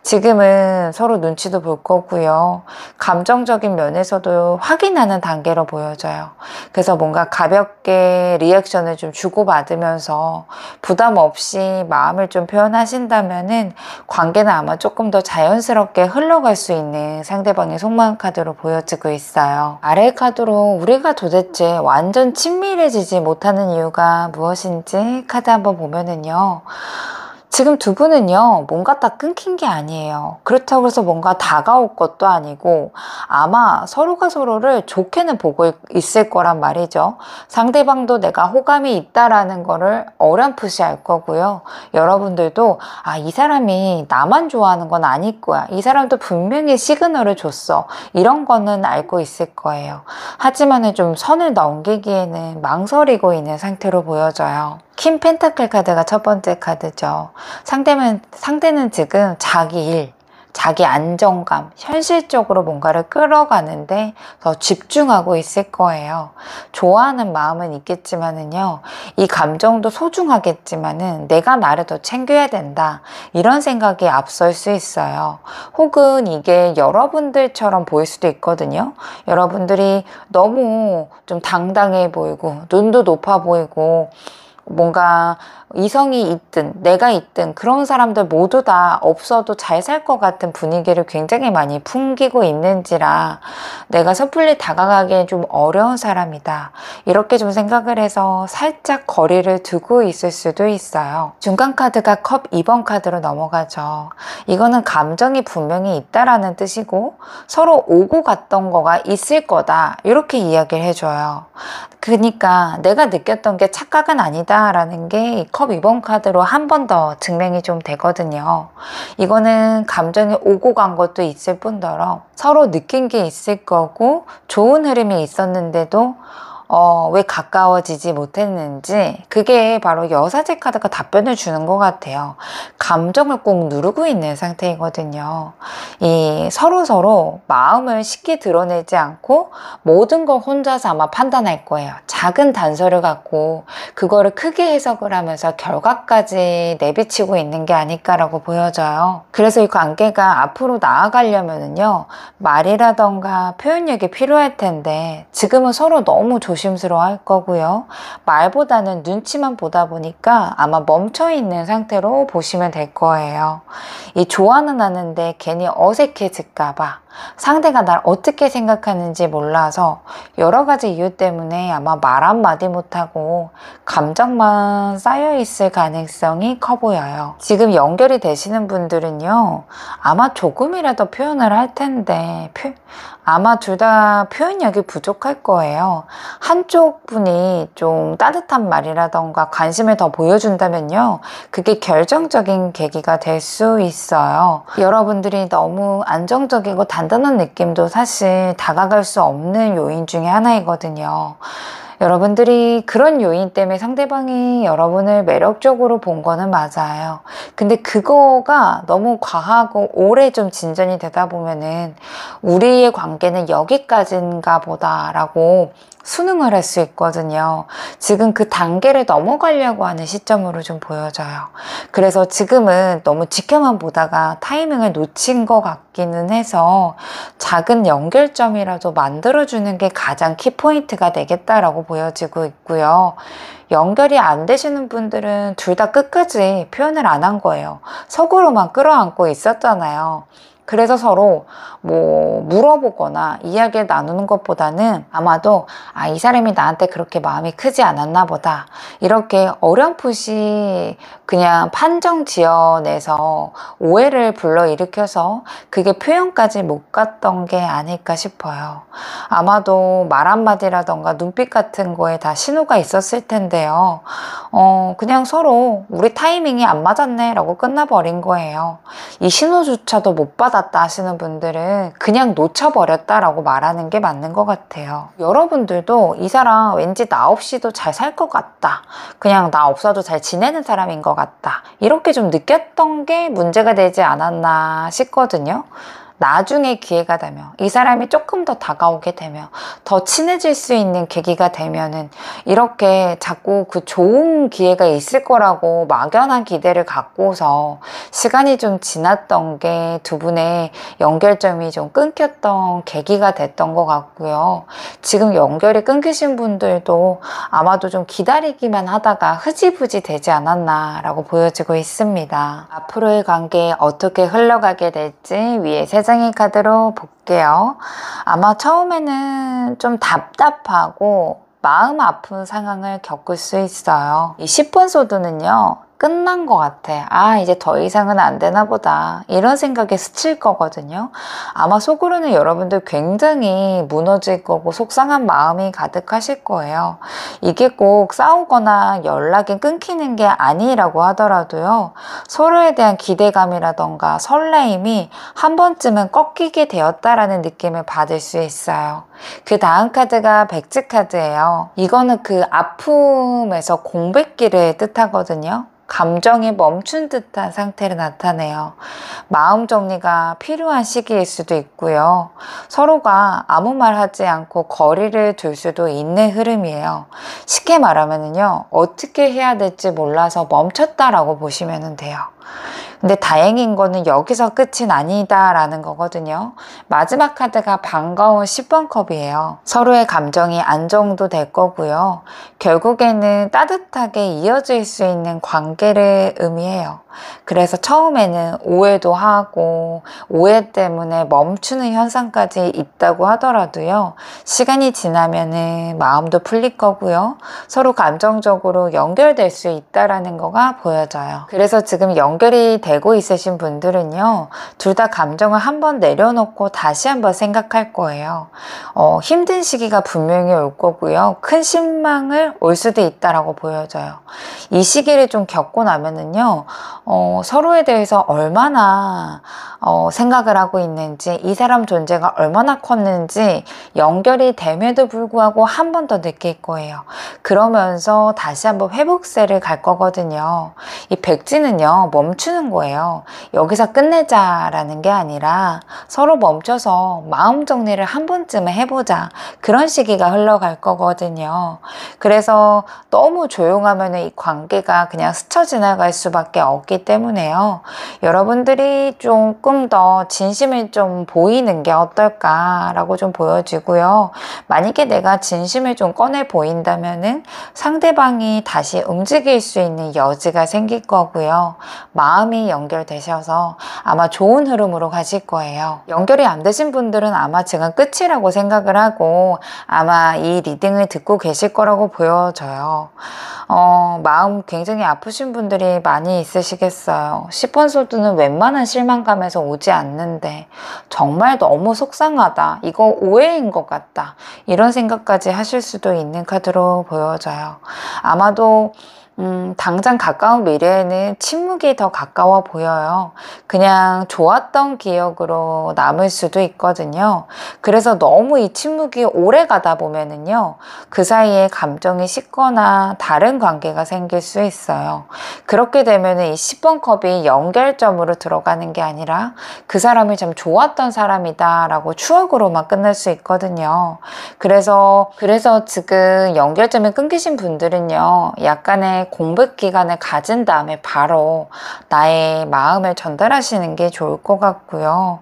[SPEAKER 2] 지금은 서로 눈치도 볼 거고요, 감정적인 면에서도 확인하는 단계로 보여져요. 그래서 뭔가 가볍게 리액션을 좀 주고받으면서 부담 없이 마음을 좀 표현하신다면은 관계는 아마 조금 더 자연스럽게 흘러갈 수 있는 상대방의 속마음 카드로 보여지고 있어요. 아래 카드로 우리가 도대체 완전 친밀해지지 못하는 이유가 무엇인지 카드 한번 보면은요, 지금 두 분은요, 뭔가 딱 끊긴 게 아니에요. 그렇다고 해서 뭔가 다가올 것도 아니고 아마 서로가 서로를 좋게는 보고 있을 거란 말이죠. 상대방도 내가 호감이 있다라는 거를 어렴풋이 알 거고요. 여러분들도 이 사람이 나만 좋아하는 건 아닐 거야, 이 사람도 분명히 시그널을 줬어, 이런 거는 알고 있을 거예요. 하지만은 좀 선을 넘기기에는 망설이고 있는 상태로 보여져요. 퀸 펜타클 카드가 첫 번째 카드죠. 상대는 지금 자기 일, 자기 안정감, 현실적으로 뭔가를 끌어가는데 더 집중하고 있을 거예요. 좋아하는 마음은 있겠지만은요, 이 감정도 소중하겠지만은 내가 나를 더 챙겨야 된다, 이런 생각이 앞설 수 있어요. 혹은 이게 여러분들처럼 보일 수도 있거든요. 여러분들이 너무 좀 당당해 보이고 눈도 높아 보이고 뭔가 이성이 있든 내가 있든 그런 사람들 모두 다 없어도 잘 살 것 같은 분위기를 굉장히 많이 풍기고 있는지라 내가 섣불리 다가가기엔 좀 어려운 사람이다, 이렇게 좀 생각을 해서 살짝 거리를 두고 있을 수도 있어요. 중간 카드가 컵 2번 카드로 넘어가죠. 이거는 감정이 분명히 있다라는 뜻이고 서로 오고 갔던 거가 있을 거다, 이렇게 이야기를 해줘요. 그러니까 내가 느꼈던 게 착각은 아니다 라는 게 컵 2번 카드로 한 번 더 증명이 좀 되거든요. 이거는 감정이 오고 간 것도 있을 뿐더러 서로 느낀 게 있을 거고 좋은 흐름이 있었는데도 왜 가까워지지 못했는지, 그게 바로 여사제 카드가 답변을 주는 것 같아요. 감정을 꼭 누르고 있는 상태이거든요. 이 서로 마음을 쉽게 드러내지 않고 모든 걸 혼자서 아마 판단할 거예요. 작은 단서를 갖고 그거를 크게 해석을 하면서 결과까지 내비치고 있는 게 아닐까라고 보여져요. 그래서 이 관계가 앞으로 나아가려면은요, 말이라던가 표현력이 필요할 텐데 지금은 서로 너무 조심 조심스러워 할 거고요. 말보다는 눈치만 보다 보니까 아마 멈춰있는 상태로 보시면 될 거예요. 이 좋아는 하는데 괜히 어색해질까봐, 상대가 날 어떻게 생각하는지 몰라서 여러 가지 이유 때문에 아마 말 한마디 못하고 감정만 쌓여있을 가능성이 커 보여요. 지금 연결이 되시는 분들은요, 아마 조금이라도 표현을 할 텐데 아마 둘 다 표현력이 부족할 거예요. 한쪽 분이 좀 따뜻한 말이라던가 관심을 더 보여준다면요, 그게 결정적인 계기가 될 수 있어요. 여러분들이 너무 안정적이고 단단한 느낌도 사실 다가갈 수 없는 요인 중에 하나이거든요. 여러분들이 그런 요인 때문에 상대방이 여러분을 매력적으로 본 거는 맞아요. 근데 그거가 너무 과하고 오래 좀 진전이 되다 보면은 우리의 관계는 여기까지인가 보다라고 수능을 할 수 있거든요. 지금 그 단계를 넘어가려고 하는 시점으로 좀 보여져요. 그래서 지금은 너무 지켜만 보다가 타이밍을 놓친 것 같기는 해서 작은 연결점이라도 만들어주는 게 가장 키포인트가 되겠다라고 보여지고 있고요. 연결이 안 되시는 분들은 둘 다 끝까지 표현을 안 한 거예요. 속으로만 끌어안고 있었잖아요. 그래서 서로 뭐 물어보거나 이야기를 나누는 것보다는 아마도 이 사람이 나한테 그렇게 마음이 크지 않았나 보다, 이렇게 어렴풋이 그냥 판정 지어내서 오해를 불러일으켜서 그게 표현까지 못 갔던 게 아닐까 싶어요. 아마도 말 한마디라던가 눈빛 같은 거에 다 신호가 있었을 텐데요. 그냥 서로 우리 타이밍이 안 맞았네 라고 끝나버린 거예요. 이 신호조차도 못 받았다 하시는 분들은 그냥 놓쳐버렸다라고 말하는 게 맞는 것 같아요. 여러분들도 이 사람 왠지 나 없이도 잘 살 것 같다, 그냥 나 없어도 잘 지내는 사람인 것 같다, 이렇게 좀 느꼈던 게 문제가 되지 않았나 싶거든요. 나중에 기회가 되면, 이 사람이 조금 더 다가오게 되면, 더 친해질 수 있는 계기가 되면은 이렇게 자꾸 그 좋은 기회가 있을 거라고 막연한 기대를 갖고서 시간이 좀 지났던 게 두 분의 연결점이 좀 끊겼던 계기가 됐던 것 같고요. 지금 연결이 끊기신 분들도 아마도 좀 기다리기만 하다가 흐지부지 되지 않았나 라고 보여지고 있습니다. 앞으로의 관계 어떻게 흘러가게 될지 위에 세 장의 카드로 볼게요. 아마 처음에는 좀 답답하고 마음 아픈 상황을 겪을 수 있어요. 이 10번 소드는요, 끝난 것 같아. 이제 더 이상은 안 되나 보다, 이런 생각에 스칠 거거든요. 아마 속으로는 여러분들 굉장히 무너질 거고 속상한 마음이 가득하실 거예요. 이게 꼭 싸우거나 연락이 끊기는 게 아니라고 하더라도요, 서로에 대한 기대감이라던가 설레임이 한 번쯤은 꺾이게 되었다라는 느낌을 받을 수 있어요. 그 다음 카드가 백지 카드예요. 이거는 그 아픔에서 공백기를 뜻하거든요. 감정이 멈춘 듯한 상태를 나타내요. 마음 정리가 필요한 시기일 수도 있고요. 서로가 아무 말 하지 않고 거리를 둘 수도 있는 흐름이에요. 쉽게 말하면요, 어떻게 해야 될지 몰라서 멈췄다라고 보시면 돼요. 근데 다행인 거는 여기서 끝은 아니다라는 거거든요. 마지막 카드가 반가운 10번 컵이에요. 서로의 감정이 안정도 될 거고요. 결국에는 따뜻하게 이어질 수 있는 관계를 의미해요. 그래서 처음에는 오해도 하고 오해 때문에 멈추는 현상까지 있다고 하더라도요, 시간이 지나면은 마음도 풀릴 거고요, 서로 감정적으로 연결될 수 있다라는 거가 보여져요. 그래서 지금 연결이 되고 있으신 분들은요, 둘 다 감정을 한번 내려놓고 다시 한번 생각할 거예요. 힘든 시기가 분명히 올 거고요, 큰 실망을 올 수도 있다라고 보여져요. 이 시기를 좀 겪고 나면은요, 서로에 대해서 얼마나 생각을 하고 있는지, 이 사람 존재가 얼마나 컸는지 연결이 됨에도 불구하고 한 번 더 느낄 거예요. 그러면서 다시 한번 회복세를 갈 거거든요. 이 백지는요, 멈추는 거예요. 거예요. 여기서 끝내자라는 게 아니라 서로 멈춰서 마음 정리를 한 번쯤은 해보자. 그런 시기가 흘러갈 거거든요. 그래서 너무 조용하면 이 관계가 그냥 스쳐 지나갈 수밖에 없기 때문에요. 여러분들이 조금 더 진심을 좀 보이는 게 어떨까라고 좀 보여지고요. 만약에 내가 진심을 좀 꺼내 보인다면은 상대방이 다시 움직일 수 있는 여지가 생길 거고요. 마음이 연결되셔서 아마 좋은 흐름으로 가실 거예요. 연결이 안 되신 분들은 아마 지금 끝이라고 생각을 하고 아마 이 리딩을 듣고 계실 거라고 보여져요. 마음 굉장히 아프신 분들이 많이 있으시겠어요. 10번 소드는 웬만한 실망감에서 오지 않는데 정말 너무 속상하다. 이거 오해인 것 같다. 이런 생각까지 하실 수도 있는 카드로 보여져요. 아마도 당장 가까운 미래에는 침묵이 더 가까워 보여요. 그냥 좋았던 기억으로 남을 수도 있거든요. 그래서 너무 이 침묵이 오래 가다 보면은요, 그 사이에 감정이 식거나 다른 관계가 생길 수 있어요. 그렇게 되면은 이 10번 컵이 연결점으로 들어가는 게 아니라 그 사람이 참 좋았던 사람이다 라고 추억으로만 끝날 수 있거든요. 그래서 지금 연결점이 끊기신 분들은요, 약간의 공백 기간을 가진 다음에 바로 나의 마음을 전달하시는 게 좋을 것 같고요.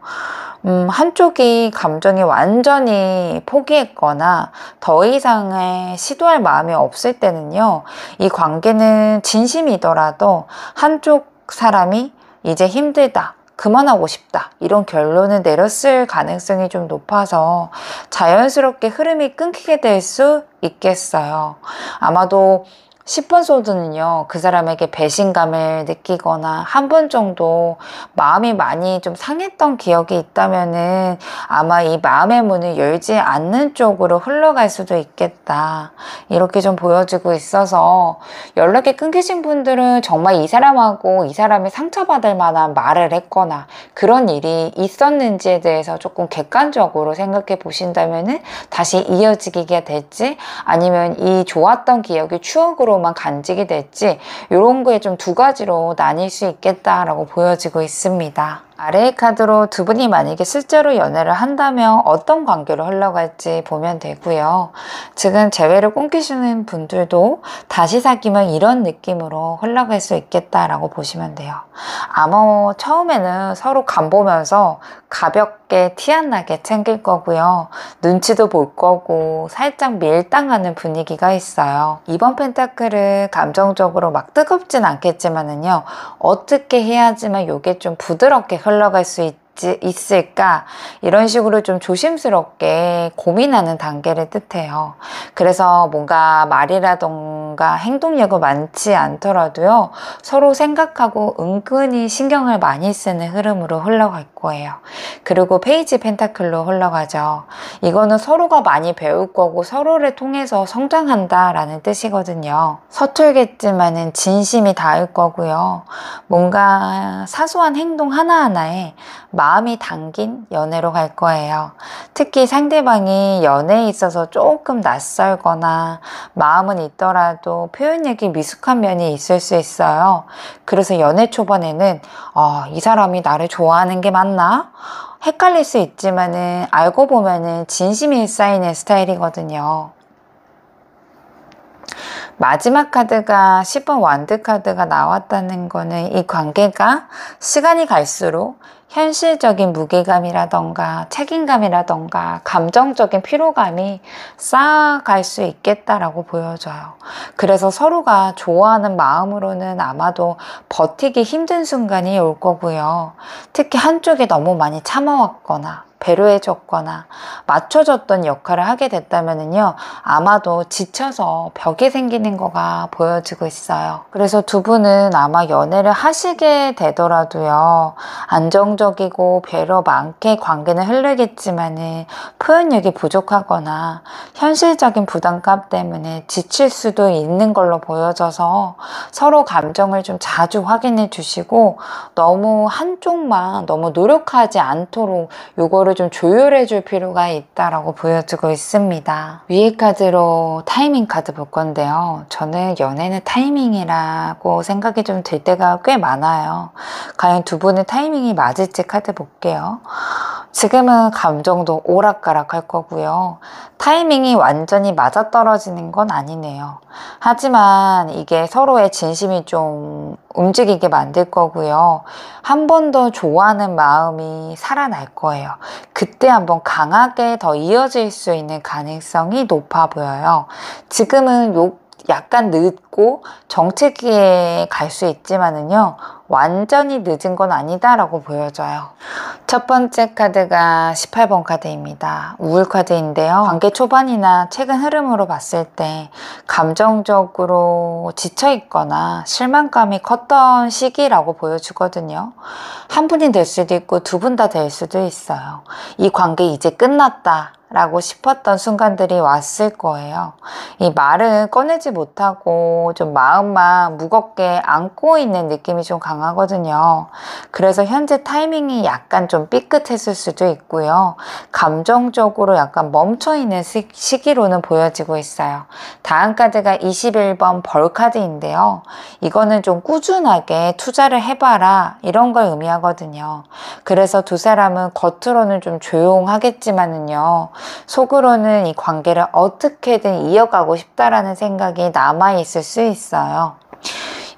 [SPEAKER 2] 한쪽이 감정이 완전히 포기했거나 더 이상의 시도할 마음이 없을 때는요, 이 관계는 진심이더라도 한쪽 사람이 이제 힘들다, 그만하고 싶다, 이런 결론을 내렸을 가능성이 좀 높아서 자연스럽게 흐름이 끊기게 될 수 있겠어요. 아마도 10번 소드는요, 그 사람에게 배신감을 느끼거나 한 번 정도 마음이 많이 좀 상했던 기억이 있다면은 아마 이 마음의 문을 열지 않는 쪽으로 흘러갈 수도 있겠다. 이렇게 좀 보여지고 있어서 연락이 끊기신 분들은 정말 이 사람하고 이 사람이 상처받을 만한 말을 했거나 그런 일이 있었는지에 대해서 조금 객관적으로 생각해 보신다면은 다시 이어지게 될지 아니면 이 좋았던 기억이 추억으로 만 간직이 될지 이런 거에 좀 두 가지로 나뉠 수 있겠다라고 보여지고 있습니다. 아래의 카드로 두 분이 만약에 실제로 연애를 한다면 어떤 관계로 흘러갈지 보면 되고요. 지금 재회를 꿈꾸시는 분들도 다시 사귀면 이런 느낌으로 흘러갈 수 있겠다라고 보시면 돼요. 아마 처음에는 서로 간보면서 가볍게 티 안 나게 챙길 거고요. 눈치도 볼 거고 살짝 밀당하는 분위기가 있어요. 이번 펜타클은 감정적으로 막 뜨겁진 않겠지만은요, 어떻게 해야지만 이게 좀 부드럽게 흘러갈 수 있을까, 이런 식으로 좀 조심스럽게 고민하는 단계를 뜻해요. 그래서 뭔가 말이라던가 행동력은 많지 않더라도요, 서로 생각하고 은근히 신경을 많이 쓰는 흐름으로 흘러갈 거예요. 그리고 페이지 펜타클로 흘러가죠. 이거는 서로가 많이 배울 거고 서로를 통해서 성장한다라는 뜻이거든요. 서툴겠지만은 진심이 닿을 거고요. 뭔가 사소한 행동 하나하나에 마음이 담긴 연애로 갈 거예요. 특히 상대방이 연애에 있어서 조금 낯설거나 마음은 있더라도 표현력이 미숙한 면이 있을 수 있어요. 그래서 연애 초반에는 이 사람이 나를 좋아하는 게 맞나? 헷갈릴 수 있지만은 알고 보면은 진심이 쌓이는 스타일이거든요. 마지막 카드가 10번 완드 카드가 나왔다는 거는 이 관계가 시간이 갈수록 현실적인 무게감이라던가 책임감이라던가 감정적인 피로감이 쌓아갈 수 있겠다라고 보여져요. 그래서 서로가 좋아하는 마음으로는 아마도 버티기 힘든 순간이 올 거고요. 특히 한쪽이 너무 많이 참아왔거나 배려해줬거나 맞춰줬던 역할을 하게 됐다면요, 아마도 지쳐서 벽이 생기는 거가 보여지고 있어요. 그래서 두 분은 아마 연애를 하시게 되더라도요, 안정적인 감정적이고 배려 많게 관계는 흐르겠지만은 표현력이 부족하거나 현실적인 부담감 때문에 지칠 수도 있는 걸로 보여져서 서로 감정을 좀 자주 확인해 주시고 너무 한쪽만 너무 노력하지 않도록 요거를 좀 조율해 줄 필요가 있다라고 보여지고 있습니다. 위에 카드로 타이밍 카드 볼 건데요. 저는 연애는 타이밍이라고 생각이 좀 들 때가 꽤 많아요. 과연 두 분의 타이밍이 맞을지 카드 볼게요. 지금은 감정도 오락가락 할 거고요. 타이밍이 완전히 맞아떨어지는 건 아니네요. 하지만 이게 서로의 진심이 좀 움직이게 만들 거고요. 한 번 더 좋아하는 마음이 살아날 거예요. 그때 한번 강하게 더 이어질 수 있는 가능성이 높아 보여요. 지금은 약간 늦고 정체기에 갈 수 있지만은요, 완전히 늦은 건 아니다라고 보여져요. 첫 번째 카드가 18번 카드입니다. 우울 카드인데요. 관계 초반이나 최근 흐름으로 봤을 때 감정적으로 지쳐있거나 실망감이 컸던 시기라고 보여주거든요. 한 분이 될 수도 있고 두 분 다 될 수도 있어요. 이 관계 이제 끝났다 라고 싶었던 순간들이 왔을 거예요. 이 말은 꺼내지 못하고 좀 마음만 무겁게 안고 있는 느낌이 좀 강하거든요. 그래서 현재 타이밍이 약간 좀 삐끗했을 수도 있고요. 감정적으로 약간 멈춰있는 시기로는 보여지고 있어요. 다음 카드가 21번 벌 카드인데요. 이거는 좀 꾸준하게 투자를 해봐라 이런 걸 의미하거든요. 그래서 두 사람은 겉으로는 좀 조용하겠지만은요, 속으로는 이 관계를 어떻게든 이어가고 싶다라는 생각이 남아있을 수 있어요.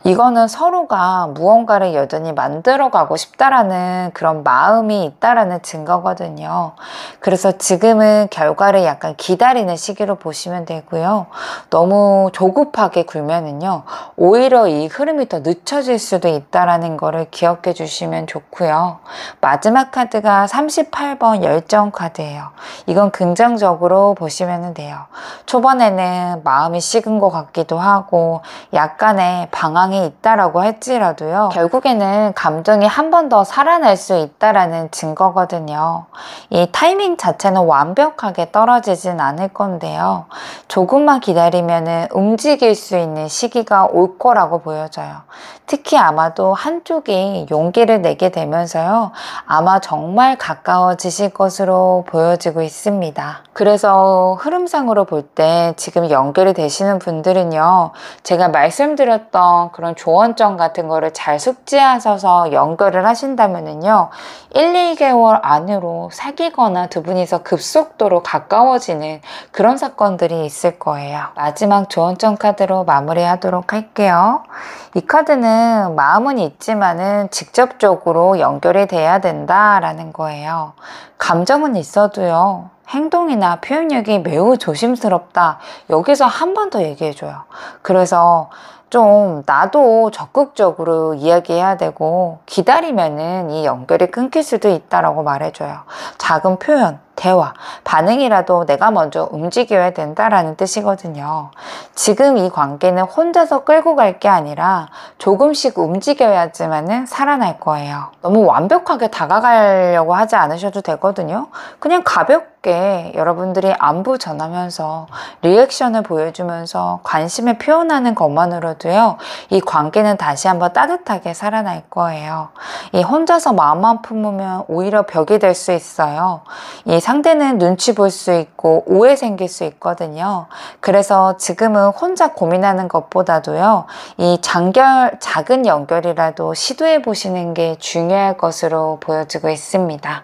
[SPEAKER 2] 이거는 서로가 무언가를 여전히 만들어가고 싶다라는 그런 마음이 있다라는 증거거든요. 그래서 지금은 결과를 약간 기다리는 시기로 보시면 되고요. 너무 조급하게 굴면은요, 오히려 이 흐름이 더 늦춰질 수도 있다라는 거를 기억해 주시면 좋고요. 마지막 카드가 38번 열정 카드예요. 이건 긍정적으로 보시면 돼요. 초반에는 마음이 식은 것 같기도 하고 약간의 방황이 있다라고 할지라도요, 결국에는 감정이 한 번 더 살아날 수 있다라는 증거거든요. 이 타이밍 자체는 완벽하게 떨어지진 않을 건데요, 조금만 기다리면은 움직일 수 있는 시기가 올 거라고 보여져요. 특히 아마도 한쪽이 용기를 내게 되면서요, 아마 정말 가까워지실 것으로 보여지고 있습니다. 그래서 흐름상으로 볼 때 지금 연결이 되시는 분들은요, 제가 말씀드렸던 그런 조언점 같은 거를 잘 숙지하셔서 연결을 하신다면은요, 1, 2개월 안으로 사귀거나 두 분이서 급속도로 가까워지는 그런 사건들이 있을 거예요. 마지막 조언점 카드로 마무리하도록 할게요. 이 카드는 마음은 있지만은 직접적으로 연결이 돼야 된다라는 거예요. 감정은 있어도요, 행동이나 표현력이 매우 조심스럽다. 여기서 한 번 더 얘기해줘요. 그래서 좀 나도 적극적으로 이야기해야 되고 기다리면은 이 연결이 끊길 수도 있다라고 말해줘요. 작은 표현, 대화, 반응이라도 내가 먼저 움직여야 된다라는 뜻이거든요. 지금 이 관계는 혼자서 끌고 갈 게 아니라 조금씩 움직여야지만은 살아날 거예요. 너무 완벽하게 다가가려고 하지 않으셔도 되거든요. 그냥 가볍게 여러분들이 안부 전하면서 리액션을 보여주면서 관심을 표현하는 것만으로도요, 이 관계는 다시 한번 따뜻하게 살아날 거예요. 이 혼자서 마음만 품으면 오히려 벽이 될 수 있어요. 이 상대는 눈치 볼 수 있고 오해 생길 수 있거든요. 그래서 지금은 혼자 고민하는 것보다도요, 이 작은 연결이라도 시도해 보시는 게 중요할 것으로 보여지고 있습니다.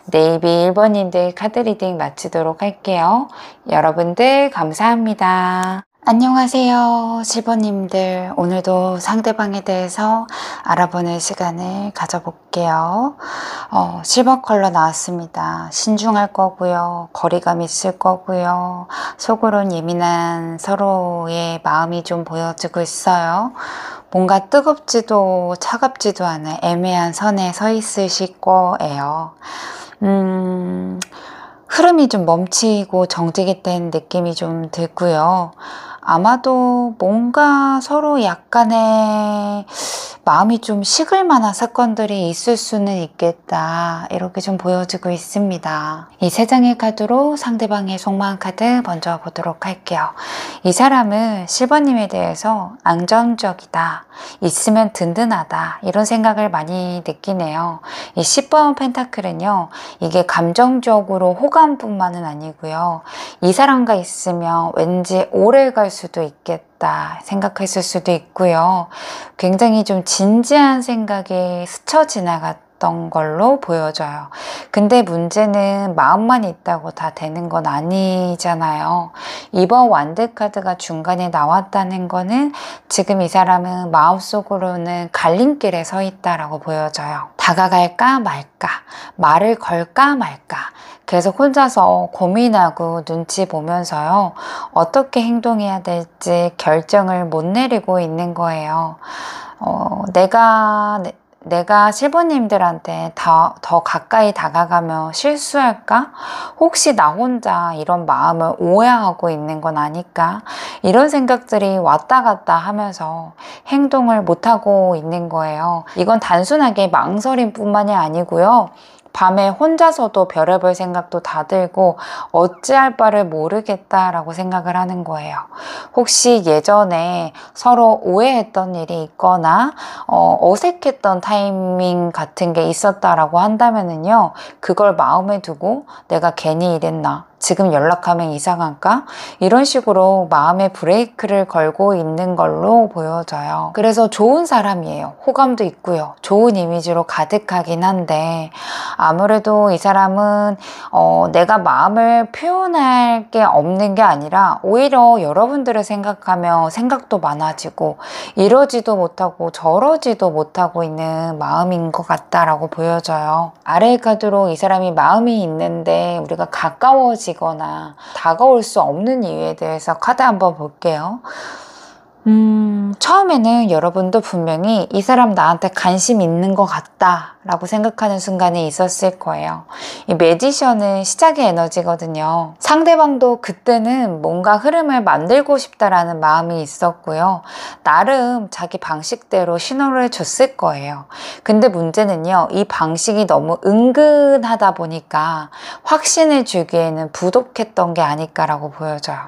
[SPEAKER 2] 네이비 1번님들 카드 리딩 마치도록 할게요. 여러분들 감사합니다. 안녕하세요, 실버님들. 오늘도 상대방에 대해서 알아보는 시간을 가져볼게요. 실버 컬러 나왔습니다. 신중할 거고요, 거리감 있을 거고요, 속으론 예민한 서로의 마음이 좀 보여지고 있어요. 뭔가 뜨겁지도 차갑지도 않은 애매한 선에 서 있으실 거예요. 흐름이 좀 멈추고 정지게 된 느낌이 좀 들고요. 아마도 뭔가 서로 약간의 마음이 좀 식을 만한 사건들이 있을 수는 있겠다, 이렇게 좀 보여지고 있습니다. 이 세 장의 카드로 상대방의 속마음 카드 먼저 보도록 할게요. 이 사람은 실버님에 대해서 안정적이다, 있으면 든든하다, 이런 생각을 많이 느끼네요. 이 10번 펜타클은요, 이게 감정적으로 호감뿐만은 아니고요, 이 사람과 있으면 왠지 오래 갈 수도 있겠다 생각했을 수도 있고요, 굉장히 좀 진지한 생각에 스쳐 지나갔던 걸로 보여져요. 근데 문제는 마음만 있다고 다 되는 건 아니잖아요. 이번 완드 카드가 중간에 나왔다는 거는 지금 이 사람은 마음속으로는 갈림길에 서 있다라고 보여져요. 다가갈까 말까, 말을 걸까 말까, 계속 혼자서 고민하고 눈치 보면서요, 어떻게 행동해야 될지 결정을 못 내리고 있는 거예요. 내가 실버님들한테 더 가까이 다가가면 실수할까? 혹시 나 혼자 이런 마음을 오해하고 있는 건 아닐까? 이런 생각들이 왔다 갔다 하면서 행동을 못하고 있는 거예요. 이건 단순하게 망설임뿐만이 아니고요, 밤에 혼자서도 별의별 생각도 다 들고 어찌할 바를 모르겠다라고 생각을 하는 거예요. 혹시 예전에 서로 오해했던 일이 있거나 어색했던 타이밍 같은 게 있었다라고 한다면은요, 그걸 마음에 두고 내가 괜히 이랬나? 지금 연락하면 이상할까? 이런 식으로 마음의 브레이크를 걸고 있는 걸로 보여져요. 그래서 좋은 사람이에요. 호감도 있고요, 좋은 이미지로 가득하긴 한데, 아무래도 이 사람은 내가 마음을 표현할 게 없는 게 아니라 오히려 여러분들을 생각하며 생각도 많아지고 이러지도 못하고 저러지도 못하고 있는 마음인 것 같다라고 보여져요. 아래의 카드로 이 사람이 마음이 있는데 우리가 가까워지거나 다가올 수 없는 이유에 대해서 카드 한번 볼게요. 처음에는 여러분도 분명히 이 사람 나한테 관심 있는 것 같다 라고 생각하는 순간이 있었을 거예요. 이 매지션은 시작의 에너지거든요. 상대방도 그때는 뭔가 흐름을 만들고 싶다라는 마음이 있었고요, 나름 자기 방식대로 신호를 줬을 거예요. 근데 문제는요, 이 방식이 너무 은근하다 보니까 확신을 주기에는 부족했던 게 아닐까라고 보여져요.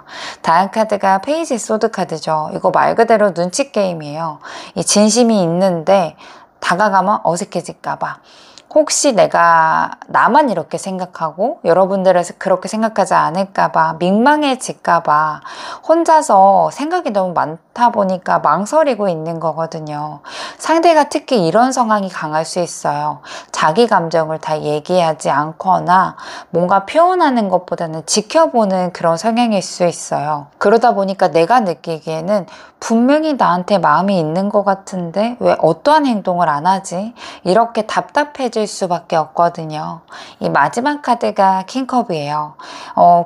[SPEAKER 2] 다음 카드가 페이지 소드 카드죠. 이거 말 그대로 눈치 게임이에요. 이 진심이 있는데 다가가면 어색해질까봐, 혹시 내가 나만 이렇게 생각하고 여러분들은 그렇게 생각하지 않을까봐, 민망해질까봐 혼자서 생각이 너무 많다 보니까 망설이고 있는 거거든요. 상대가 특히 이런 상황이 강할 수 있어요. 자기 감정을 다 얘기하지 않거나 뭔가 표현하는 것보다는 지켜보는 그런 성향일 수 있어요. 그러다 보니까 내가 느끼기에는 분명히 나한테 마음이 있는 것 같은데 왜 어떠한 행동을 안 하지? 이렇게 답답해질 수밖에 없거든요. 이 마지막 카드가 킹컵이에요.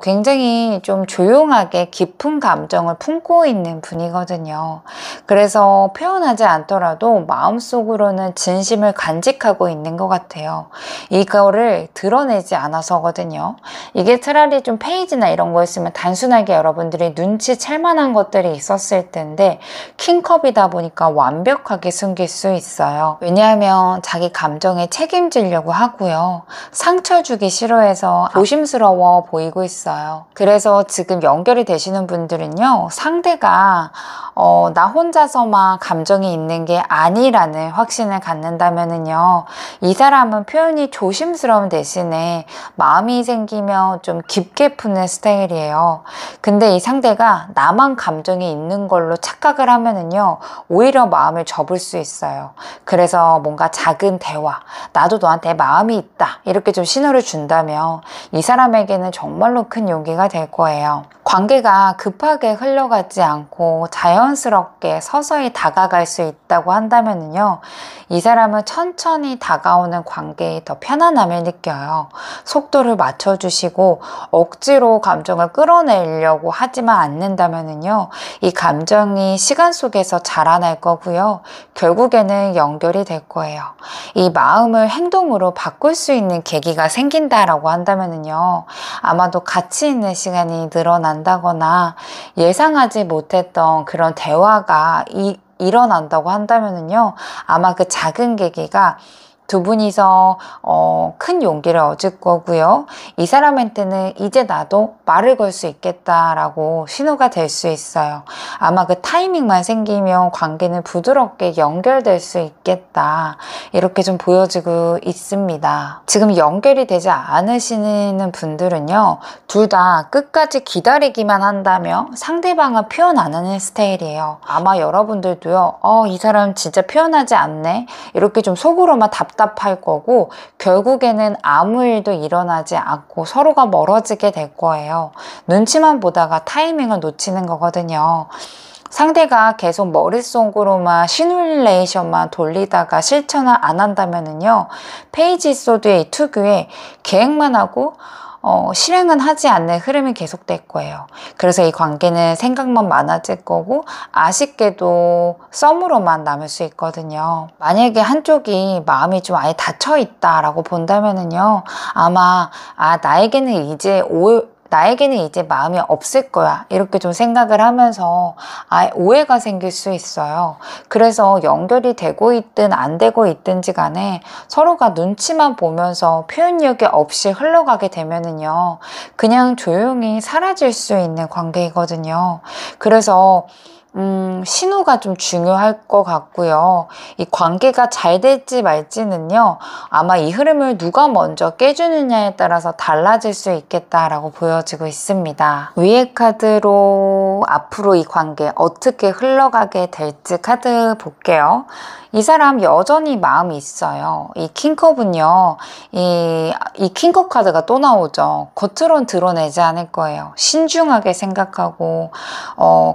[SPEAKER 2] 굉장히 좀 조용하게 깊은 감정을 품고 있는 분이거든요. 그래서 표현하지 않더라도 마음속으로는 진심을 간직하고 있는 것 같아요. 이거를 드러내지 않아서거든요. 이게 차라리 좀 페이지나 이런 거였으면 단순하게 여러분들이 눈치챌 만한 것들이 있었을 텐데, 킹컵이다 보니까 완벽하게 숨길 수 있어요. 왜냐하면 자기 감정에 책임지려고 하고요, 상처 주기 싫어해서 조심스러워 보이고 있어요. 그래서 지금 연결이 되시는 분들은요, 상대가 나 혼자서만 감정이 있는 게 아니라는 확신을 갖는다면은요, 이 사람은 표현이 조심스러운 대신에 마음이 생기면 좀 깊게 푸는 스타일이에요. 근데 이 상대가 나만 감정이 있는 걸로 착각을 하면은요, 오히려 마음을 접을 수 있어요. 그래서 뭔가 작은 대화, 나도 너한테 마음이 있다, 이렇게 좀 신호를 준다면 이 사람에게는 정말로 큰 용기가 될 거예요. 관계가 급하게 흘러가지 않고 자연스럽게 서서히 다가갈 수 있다고 한다면요, 이 사람은 천천히 다가오는 관계에 더 편안함을 느껴요. 속도를 맞춰주시고 억지로 감정을 끌어내려고 하지만 않는다면요, 이 감정이 시간 속에서 자라날 거고요, 결국에는 연결이 될 거예요. 이 마음을 행동으로 바꿀 수 있는 계기가 생긴다라고 한다면요, 아마도 가치 있는 시간이 늘어난다거나 예상하지 못했던 그런 대화가 일어난다고 한다면은요, 아마 그 작은 계기가 두 분이서 큰 용기를 얻을 거고요. 이 사람한테는 이제 나도 말을 걸 수 있겠다라고 신호가 될 수 있어요. 아마 그 타이밍만 생기면 관계는 부드럽게 연결될 수 있겠다. 이렇게 좀 보여지고 있습니다. 지금 연결이 되지 않으시는 분들은요, 둘 다 끝까지 기다리기만 한다면 상대방은 표현 안 하는 스타일이에요. 아마 여러분들도요, 이 사람 진짜 표현하지 않네? 이렇게 좀 속으로만 답답할 거고, 결국에는 아무 일도 일어나지 않고 서로가 멀어지게 될 거예요. 눈치만 보다가 타이밍을 놓치는 거거든요. 상대가 계속 머릿속으로만 시뮬레이션만 돌리다가 실천을 안 한다면은요, 페이지 소드의 특유의 계획만 하고 실행은 하지 않는 흐름이 계속될 거예요. 그래서 이 관계는 생각만 많아질 거고, 아쉽게도 썸으로만 남을 수 있거든요. 만약에 한쪽이 마음이 좀 아예 닫혀 있다라고 본다면은요, 아마 나에게는 이제 마음이 없을 거야, 이렇게 좀 생각을 하면서 오해가 생길 수 있어요. 그래서 연결이 되고 있든 안 되고 있든지 간에 서로가 눈치만 보면서 표현력이 없이 흘러가게 되면은요, 그냥 조용히 사라질 수 있는 관계이거든요. 그래서 신호가 좀 중요할 것 같고요. 이 관계가 잘 될지 말지는요, 아마 이 흐름을 누가 먼저 깨주느냐에 따라서 달라질 수 있겠다라고 보여지고 있습니다. 위의 카드로 앞으로 이 관계 어떻게 흘러가게 될지 카드 볼게요. 이 사람 여전히 마음이 있어요. 이 킹컵은요, 이 킹컵 카드가 또 나오죠. 겉으론 드러내지 않을 거예요. 신중하게 생각하고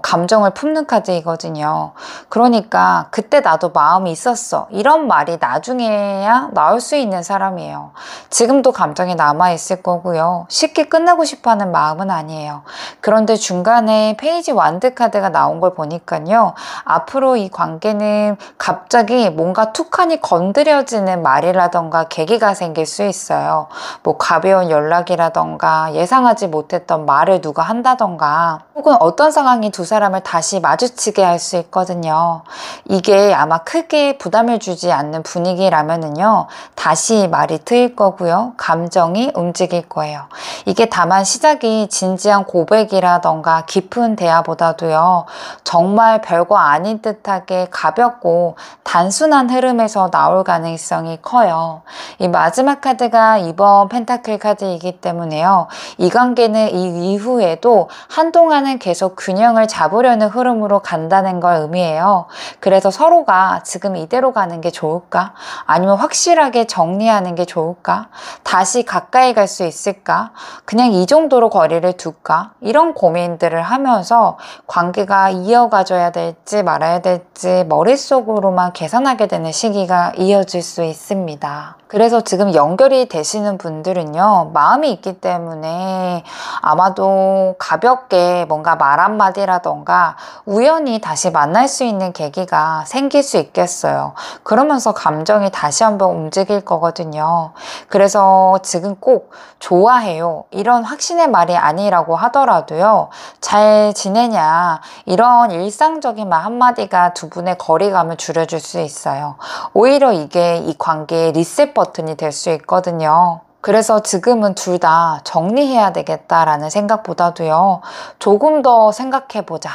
[SPEAKER 2] 감정을 품는 카드이거든요. 그러니까 그때 나도 마음이 있었어, 이런 말이 나중에야 나올 수 있는 사람이에요. 지금도 감정이 남아있을 거고요. 쉽게 끝나고 싶어하는 마음은 아니에요. 그런데 중간에 페이지 완드 카드가 나온 걸 보니까요, 앞으로 이 관계는 갑자기 뭔가 툭하니 건드려지는 말이라던가 계기가 생길 수 있어요. 뭐 가벼운 연락이라던가 예상하지 못했던 말을 누가 한다던가, 혹은 어떤 상황이 두 사람을 다시 마주치게 할 수 있거든요. 이게 아마 크게 부담을 주지 않는 분위기라면은요, 다시 말이 트일 거고요. 감정이 움직일 거예요. 이게 다만 시작이 진지한 고백이라던가 깊은 대화보다도요, 정말 별거 아닌 듯하게 가볍고 단순한 흐름에서 나올 가능성이 커요. 이 마지막 카드가 이번 펜타클 카드이기 때문에요, 이 관계는 이 이후에도 한동안은 계속 균형을 잡으려는 흐름으로 간다는 걸 의미해요. 그래서 서로가 지금 이대로 가는 게 좋을까? 아니면 확실하게 정리하는 게 좋을까? 다시 가까이 갈 수 있을까? 그냥 이 정도로 거리를 둘까? 이런 고민들을 하면서 관계가 이어가줘야 될지 말아야 될지 머릿속으로만 계산하게 되는 시기가 이어질 수 있습니다. 그래서 지금 연결이 되시는 분들은요, 마음이 있기 때문에 아마도 가볍게 뭔가 말 한마디라던가 우연히 다시 만날 수 있는 계기가 생길 수 있겠어요. 그러면서 감정이 다시 한번 움직일 거거든요. 그래서 지금 꼭 좋아해요, 이런 확신의 말이 아니라고 하더라도요, 잘 지내냐, 이런 일상적인 말 한마디가 두 분의 거리감을 줄여줄 수 있어요. 오히려 이게 이 관계의 리셋 버튼이 될 수 있거든요. 그래서 지금은 둘 다 정리해야 되겠다라는 생각보다도요, 조금 더 생각해보자,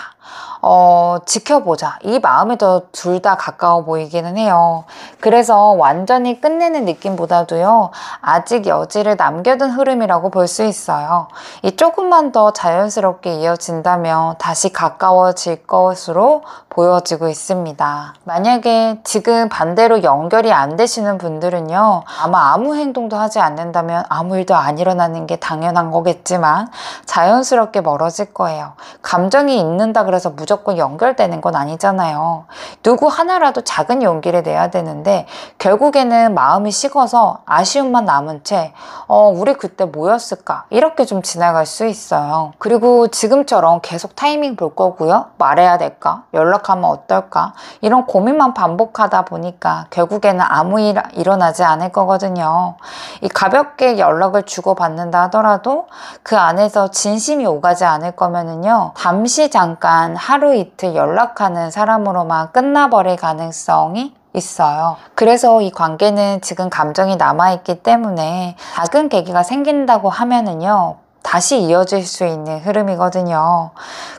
[SPEAKER 2] 지켜보자, 이 마음에 더 둘 다 가까워 보이기는 해요. 그래서 완전히 끝내는 느낌보다도요, 아직 여지를 남겨둔 흐름이라고 볼 수 있어요. 이 조금만 더 자연스럽게 이어진다면 다시 가까워질 것으로 보여지고 있습니다. 만약에 지금 반대로 연결이 안 되시는 분들은요, 아마 아무 행동도 하지 않는다면 아무 일도 안 일어나는 게 당연한 거겠지만 자연스럽게 멀어질 거예요. 감정이 있는다 그래서 무조건 연결되는 건 아니잖아요. 누구 하나라도 작은 용기를 내야 되는데 결국에는 마음이 식어서 아쉬움만 남은 채 우리 그때 뭐였을까, 이렇게 좀 지나갈 수 있어요. 그리고 지금처럼 계속 타이밍 볼 거고요, 말해야 될까, 연락하면 어떨까, 이런 고민만 반복하다 보니까 결국에는 아무 일 일어나지 않을 거거든요. 이 가볍게 연락을 주고받는다 하더라도 그 안에서 진심이 오가지 않을 거면은요, 잠시 잠깐 하루 이틀 연락하는 사람으로만 끝나버릴 가능성이 있어요. 그래서 이 관계는 지금 감정이 남아있기 때문에 작은 계기가 생긴다고 하면은요, 다시 이어질 수 있는 흐름이거든요.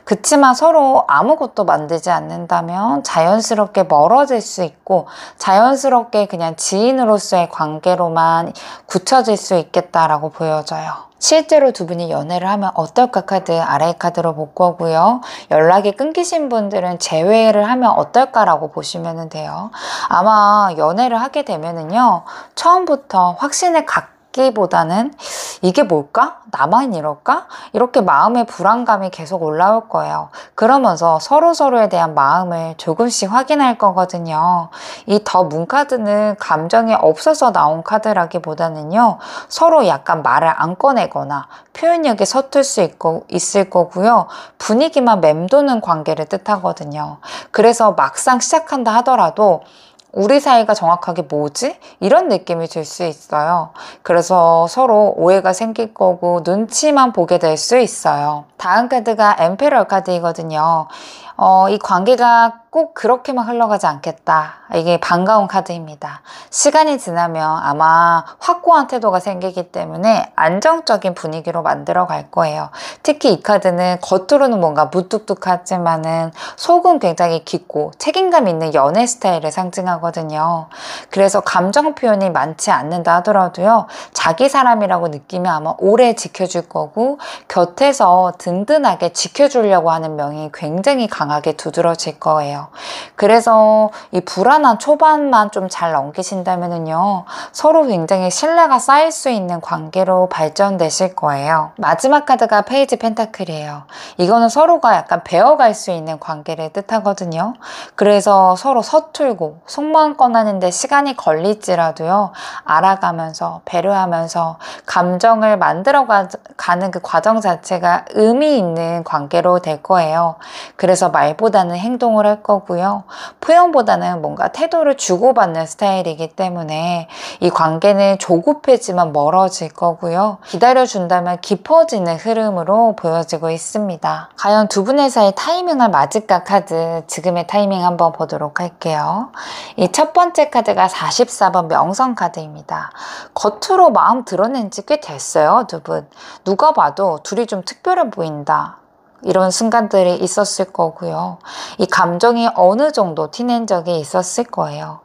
[SPEAKER 2] 그치만 서로 아무것도 만들지 않는다면 자연스럽게 멀어질 수 있고 자연스럽게 그냥 지인으로서의 관계로만 굳혀질 수 있겠다라고 보여져요. 실제로 두 분이 연애를 하면 어떨까 카드 아래의 카드로 볼 거고요. 연락이 끊기신 분들은 재회를 하면 어떨까라고 보시면 돼요. 아마 연애를 하게 되면은요, 처음부터 확신을 갖기보다는 이게 뭘까? 나만 이럴까? 이렇게 마음의 불안감이 계속 올라올 거예요. 그러면서 서로에 대한 마음을 조금씩 확인할 거거든요. 이 더 문 카드는 감정이 없어서 나온 카드라기보다는요, 서로 약간 말을 안 꺼내거나 표현력이 서툴 수 있을 거고요. 분위기만 맴도는 관계를 뜻하거든요. 그래서 막상 시작한다 하더라도 우리 사이가 정확하게 뭐지? 이런 느낌이 들 수 있어요. 그래서 서로 오해가 생길 거고 눈치만 보게 될 수 있어요. 다음 카드가 엠페러 카드이거든요. 이 관계가 꼭 그렇게만 흘러가지 않겠다. 이게 반가운 카드입니다. 시간이 지나면 아마 확고한 태도가 생기기 때문에 안정적인 분위기로 만들어 갈 거예요. 특히 이 카드는 겉으로는 뭔가 무뚝뚝하지만은 속은 굉장히 깊고 책임감 있는 연애 스타일을 상징하거든요. 그래서 감정 표현이 많지 않는다 하더라도요, 자기 사람이라고 느끼면 아마 오래 지켜줄 거고 곁에서 든든하게 지켜주려고 하는 명이 굉장히 강하게 두드러질 거예요. 그래서 이 불안한 초반만 좀 잘 넘기신다면은요, 서로 굉장히 신뢰가 쌓일 수 있는 관계로 발전되실 거예요. 마지막 카드가 페이지 펜타클이에요. 이거는 서로가 약간 배워갈 수 있는 관계를 뜻하거든요. 그래서 서로 서툴고 속마음 꺼내는데 시간이 걸릴지라도요, 알아가면서 배려하면서 감정을 만들어가는 그 과정 자체가 의미 있는 관계로 될 거예요. 그래서 말보다는 행동을 할 거고요. 표현보다는 뭔가 태도를 주고받는 스타일이기 때문에 이 관계는 조급해지만 멀어질 거고요. 기다려준다면 깊어지는 흐름으로 보여지고 있습니다. 과연 두 분의 사이 타이밍을 맞을까 카드, 지금의 타이밍 한번 보도록 할게요. 이 첫 번째 카드가 44번 명성 카드입니다. 겉으로 마음 드러낸 지 꽤 됐어요, 두 분. 누가 봐도 둘이 좀 특별해 보인다. 이런 순간들이 있었을 거고요. 이 감정이 어느 정도 티낸 적이 있었을 거예요.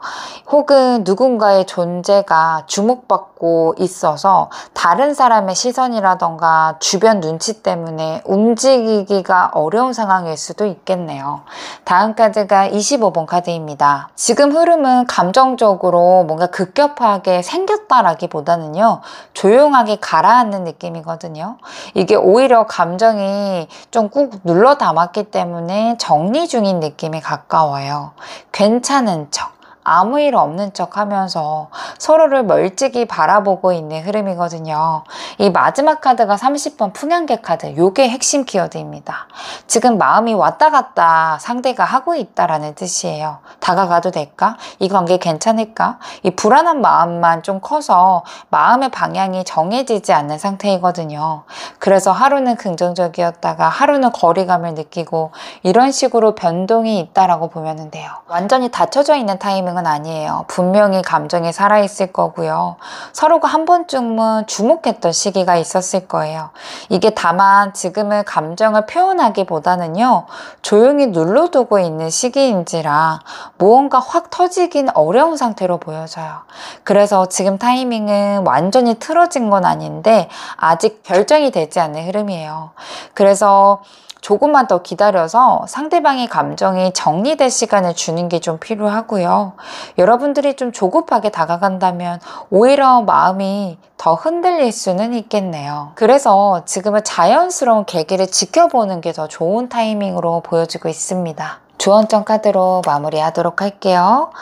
[SPEAKER 2] 혹은 누군가의 존재가 주목받고 있어서 다른 사람의 시선이라던가 주변 눈치 때문에 움직이기가 어려운 상황일 수도 있겠네요. 다음 카드가 25번 카드입니다. 지금 흐름은 감정적으로 뭔가 급격하게 생겼다라기보다는요, 조용하게 가라앉는 느낌이거든요. 이게 오히려 감정이 좀 꾹 눌러 담았기 때문에 정리 중인 느낌이 가까워요. 괜찮은 척, 아무 일 없는 척 하면서 서로를 멀찍이 바라보고 있는 흐름이거든요. 이 마지막 카드가 30번 풍향계 카드, 요게 핵심 키워드입니다. 지금 마음이 왔다 갔다 상대가 하고 있다라는 뜻이에요. 다가가도 될까? 이 관계 괜찮을까? 이 불안한 마음만 좀 커서 마음의 방향이 정해지지 않는 상태이거든요. 그래서 하루는 긍정적이었다가 하루는 거리감을 느끼고 이런 식으로 변동이 있다라고 보면 돼요. 완전히 닫혀져 있는 타이밍 아니에요. 분명히 감정이 살아있을 거고요. 서로가 한 번쯤은 주목했던 시기가 있었을 거예요. 이게 다만 지금은 감정을 표현하기보다는요, 조용히 눌러두고 있는 시기인지라 무언가 확 터지긴 어려운 상태로 보여져요. 그래서 지금 타이밍은 완전히 틀어진 건 아닌데 아직 결정이 되지 않는 흐름이에요. 그래서 조금만 더 기다려서 상대방의 감정이 정리될 시간을 주는 게 좀 필요하고요. 여러분들이 좀 조급하게 다가간다면 오히려 마음이 더 흔들릴 수는 있겠네요. 그래서 지금은 자연스러운 계기를 지켜보는 게 더 좋은 타이밍으로 보여지고 있습니다. 조언점 카드로 마무리하도록 할게요.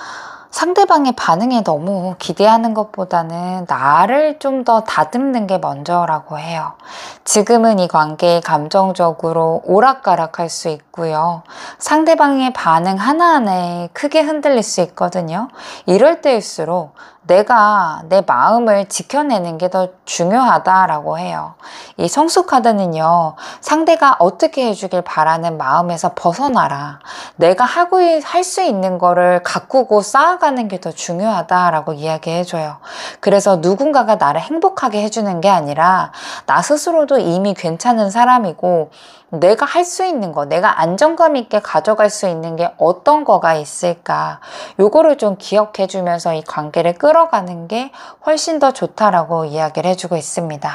[SPEAKER 2] 상대방의 반응에 너무 기대하는 것보다는 나를 좀 더 다듬는 게 먼저라고 해요. 지금은 이 관계에 감정적으로 오락가락할 수 있고요. 상대방의 반응 하나하나에 크게 흔들릴 수 있거든요. 이럴 때일수록 내가 내 마음을 지켜내는 게 더 중요하다라고 해요. 이 성숙하다는요, 상대가 어떻게 해주길 바라는 마음에서 벗어나라. 내가 할 수 있는 거를 가꾸고 쌓아가는 게 더 중요하다라고 이야기해줘요. 그래서 누군가가 나를 행복하게 해주는 게 아니라 나 스스로도 이미 괜찮은 사람이고 내가 할 수 있는 거, 내가 안정감 있게 가져갈 수 있는 게 어떤 거가 있을까? 요거를 좀 기억해 주면서 이 관계를 끌어가는 게 훨씬 더 좋다라고 이야기를 해주고 있습니다.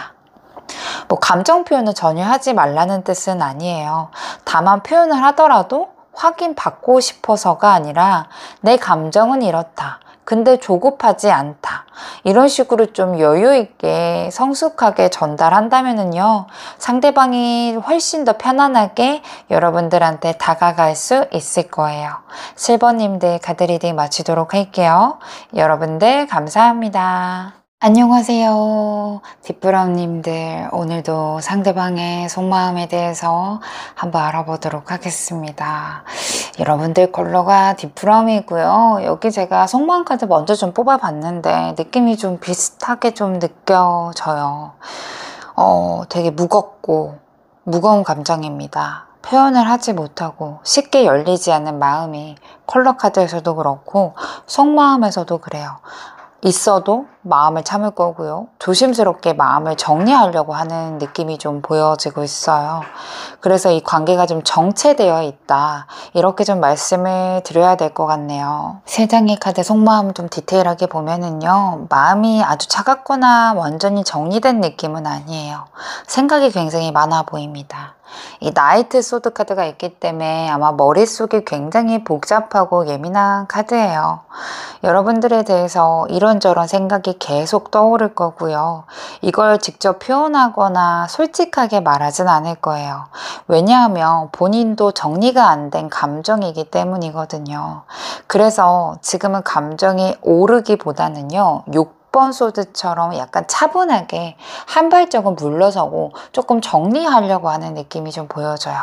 [SPEAKER 2] 뭐 감정 표현을 전혀 하지 말라는 뜻은 아니에요. 다만 표현을 하더라도 확인받고 싶어서가 아니라 내 감정은 이렇다. 근데 조급하지 않다. 이런 식으로 좀 여유 있게 성숙하게 전달한다면은요, 상대방이 훨씬 더 편안하게 여러분들한테 다가갈 수 있을 거예요. 7번님들 카드 리딩 마치도록 할게요. 여러분들 감사합니다. 안녕하세요. 뒷브라운님들, 오늘도 상대방의 속마음에 대해서 한번 알아보도록 하겠습니다. 여러분들 컬러가 뒷브라운이고요. 여기 제가 속마음 카드 먼저 좀 뽑아봤는데 느낌이 좀 비슷하게 좀 느껴져요. 되게 무거운 감정입니다. 표현을 하지 못하고 쉽게 열리지 않는 마음이 컬러 카드에서도 그렇고 속마음에서도 그래요. 있어도 마음을 참을 거고요. 조심스럽게 마음을 정리하려고 하는 느낌이 좀 보여지고 있어요. 그래서 이 관계가 좀 정체되어 있다. 이렇게 좀 말씀을 드려야 될 것 같네요. 세 장의 카드 속마음 좀 디테일하게 보면은요. 마음이 아주 차갑거나 완전히 정리된 느낌은 아니에요. 생각이 굉장히 많아 보입니다. 이 나이트 소드 카드가 있기 때문에 아마 머릿속이 굉장히 복잡하고 예민한 카드예요. 여러분들에 대해서 이런저런 생각이 계속 떠오를 거고요. 이걸 직접 표현하거나 솔직하게 말하진 않을 거예요. 왜냐하면 본인도 정리가 안 된 감정이기 때문이거든요. 그래서 지금은 감정이 오르기보다는요. 6번 소드처럼 약간 차분하게 한 발짝은 물러서고 조금 정리하려고 하는 느낌이 좀 보여져요.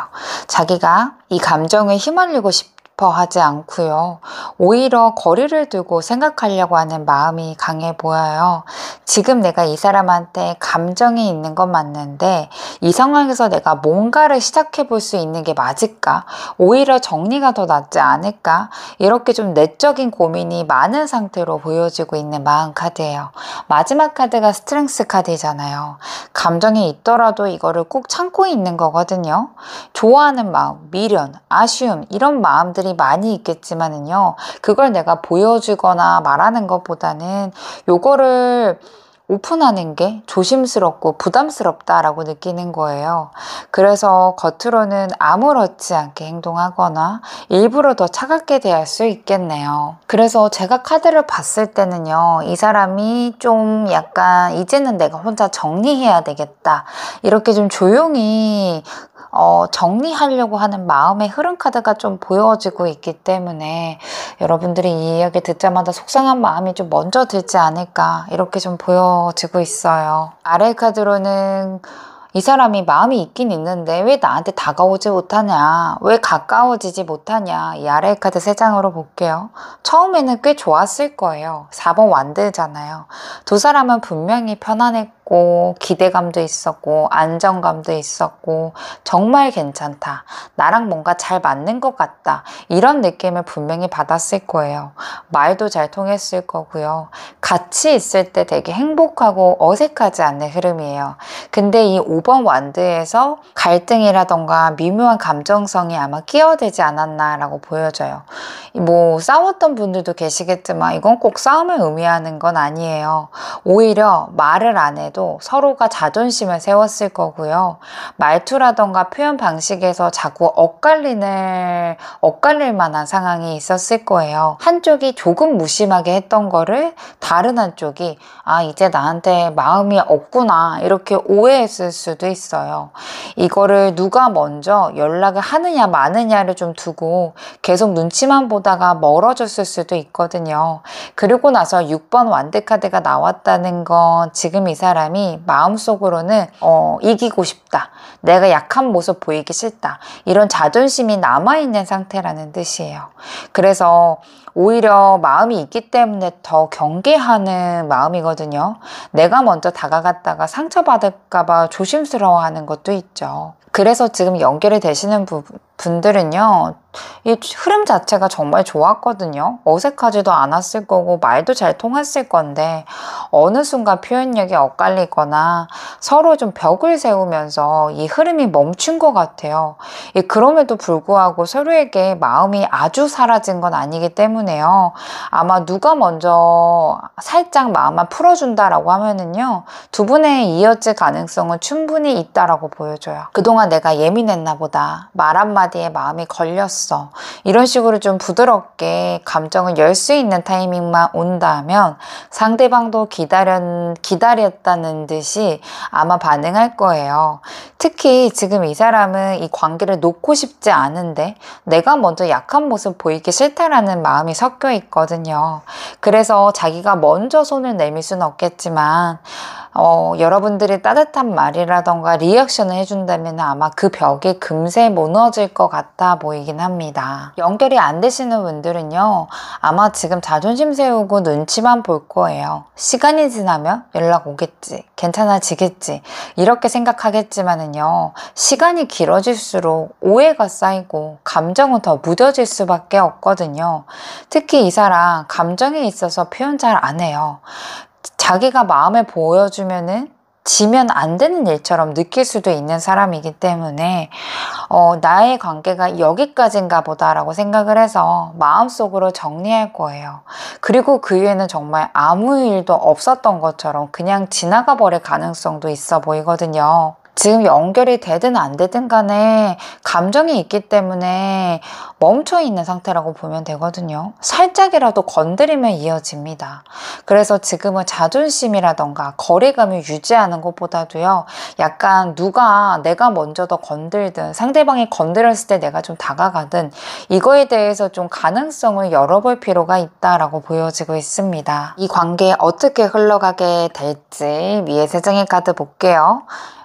[SPEAKER 2] 자기가 이 감정에 휘말리고 싶어 하지 않고요. 오히려 거리를 두고 생각하려고 하는 마음이 강해 보여요. 지금 내가 이 사람한테 감정이 있는 건 맞는데 이 상황에서 내가 뭔가를 시작해 볼 수 있는 게 맞을까? 오히려 정리가 더 낫지 않을까? 이렇게 좀 내적인 고민이 많은 상태로 보여지고 있는 마음 카드예요. 마지막 카드가 스트렝스 카드잖아요. 감정이 있더라도 이거를 꼭 참고 있는 거거든요. 좋아하는 마음, 미련, 아쉬움 이런 마음들이 많이 있겠지만은요. 그걸 내가 보여주거나 말하는 것보다는 요거를 오픈하는 게 조심스럽고 부담스럽다라고 느끼는 거예요. 그래서 겉으로는 아무렇지 않게 행동하거나 일부러 더 차갑게 대할 수 있겠네요. 그래서 제가 카드를 봤을 때는요. 이 사람이 좀 약간 이제는 내가 혼자 정리해야 되겠다. 이렇게 좀 조용히 정리하려고 하는 마음의 흐름 카드가 좀 보여지고 있기 때문에 여러분들이 이 이야기 듣자마자 속상한 마음이 좀 먼저 들지 않을까 이렇게 좀 보여지고 있어요. 아래 카드로는 이 사람이 마음이 있긴 있는데 왜 나한테 다가오지 못하냐, 왜 가까워지지 못하냐, 이 아래 카드 3장으로 볼게요. 처음에는 꽤 좋았을 거예요. 4번 완드잖아요. 두 사람은 분명히 편안했고 기대감도 있었고 안정감도 있었고 정말 괜찮다, 나랑 뭔가 잘 맞는 것 같다, 이런 느낌을 분명히 받았을 거예요. 말도 잘 통했을 거고요. 같이 있을 때 되게 행복하고 어색하지 않는 흐름이에요. 근데 이 5번 완드에서 갈등이라던가 미묘한 감정성이 아마 끼어들지 않았나 라고 보여져요. 뭐 싸웠던 분들도 계시겠지만 이건 꼭 싸움을 의미하는 건 아니에요. 오히려 말을 안 해도 아마도 서로가 자존심을 세웠을 거고요. 말투라던가 표현 방식에서 자꾸 엇갈릴 만한 상황이 있었을 거예요. 한쪽이 조금 무심하게 했던 거를 다른 한쪽이 이제 나한테 마음이 없구나 이렇게 오해했을 수도 있어요. 이거를 누가 먼저 연락을 하느냐 마느냐를 좀 두고 계속 눈치만 보다가 멀어졌을 수도 있거든요. 그리고 나서 6번 완드카드가 나왔다는 건 지금 이 사람이 마음속으로는 이기고 싶다. 내가 약한 모습 보이기 싫다. 이런 자존심이 남아있는 상태라는 뜻이에요. 그래서 오히려 마음이 있기 때문에 더 경계하는 마음이거든요. 내가 먼저 다가갔다가 상처받을까봐 조심스러워하는 것도 있죠. 그래서 지금 연결이 되시는 분들은요, 이 흐름 자체가 정말 좋았거든요. 어색하지도 않았을 거고 말도 잘 통했을 건데 어느 순간 표현력이 엇갈리거나 서로 좀 벽을 세우면서 이 흐름이 멈춘 것 같아요. 그럼에도 불구하고 서로에게 마음이 아주 사라진 건 아니기 때문에요. 아마 누가 먼저 살짝 마음만 풀어준다라고 하면은요, 두 분의 이어질 가능성은 충분히 있다라고 보여줘요. 그동안 내가 예민했나 보다. 말 한마디에 마음이 걸렸어. 이런 식으로 좀 부드럽게 감정을 열 수 있는 타이밍만 온다면 상대방도 기다렸다는 듯이 아마 반응할 거예요. 특히 지금 이 사람은 이 관계를 놓고 싶지 않은데 내가 먼저 약한 모습 보이기 싫다라는 마음이 섞여 있거든요. 그래서 자기가 먼저 손을 내밀 수는 없겠지만 여러분들이 따뜻한 말이라던가 리액션을 해준다면 아마 그 벽이 금세 무너질 것 같아 보이긴 합니다. 연결이 안 되시는 분들은요, 아마 지금 자존심 세우고 눈치만 볼 거예요. 시간이 지나면 연락 오겠지, 괜찮아지겠지 이렇게 생각하겠지만은요, 시간이 길어질수록 오해가 쌓이고 감정은 더 무뎌질 수밖에 없거든요. 특히 이 사람 감정에 있어서 표현 잘 안 해요. 자기가 마음을 보여주면은 지면 안 되는 일처럼 느낄 수도 있는 사람이기 때문에 나의 관계가 여기까지인가 보다라고 생각을 해서 마음속으로 정리할 거예요. 그리고 그 이후에는 정말 아무 일도 없었던 것처럼 그냥 지나가 버릴 가능성도 있어 보이거든요. 지금 연결이 되든 안 되든 간에 감정이 있기 때문에 멈춰있는 상태라고 보면 되거든요. 살짝이라도 건드리면 이어집니다. 그래서 지금은 자존심이라던가 거리감을 유지하는 것보다도요, 약간 내가 먼저 더 건들든 상대방이 건드렸을 때 내가 좀 다가가든 이거에 대해서 좀 가능성을 열어볼 필요가 있다라고 보여지고 있습니다. 이 관계 어떻게 흘러가게 될지 위에 세 장의 카드 볼게요.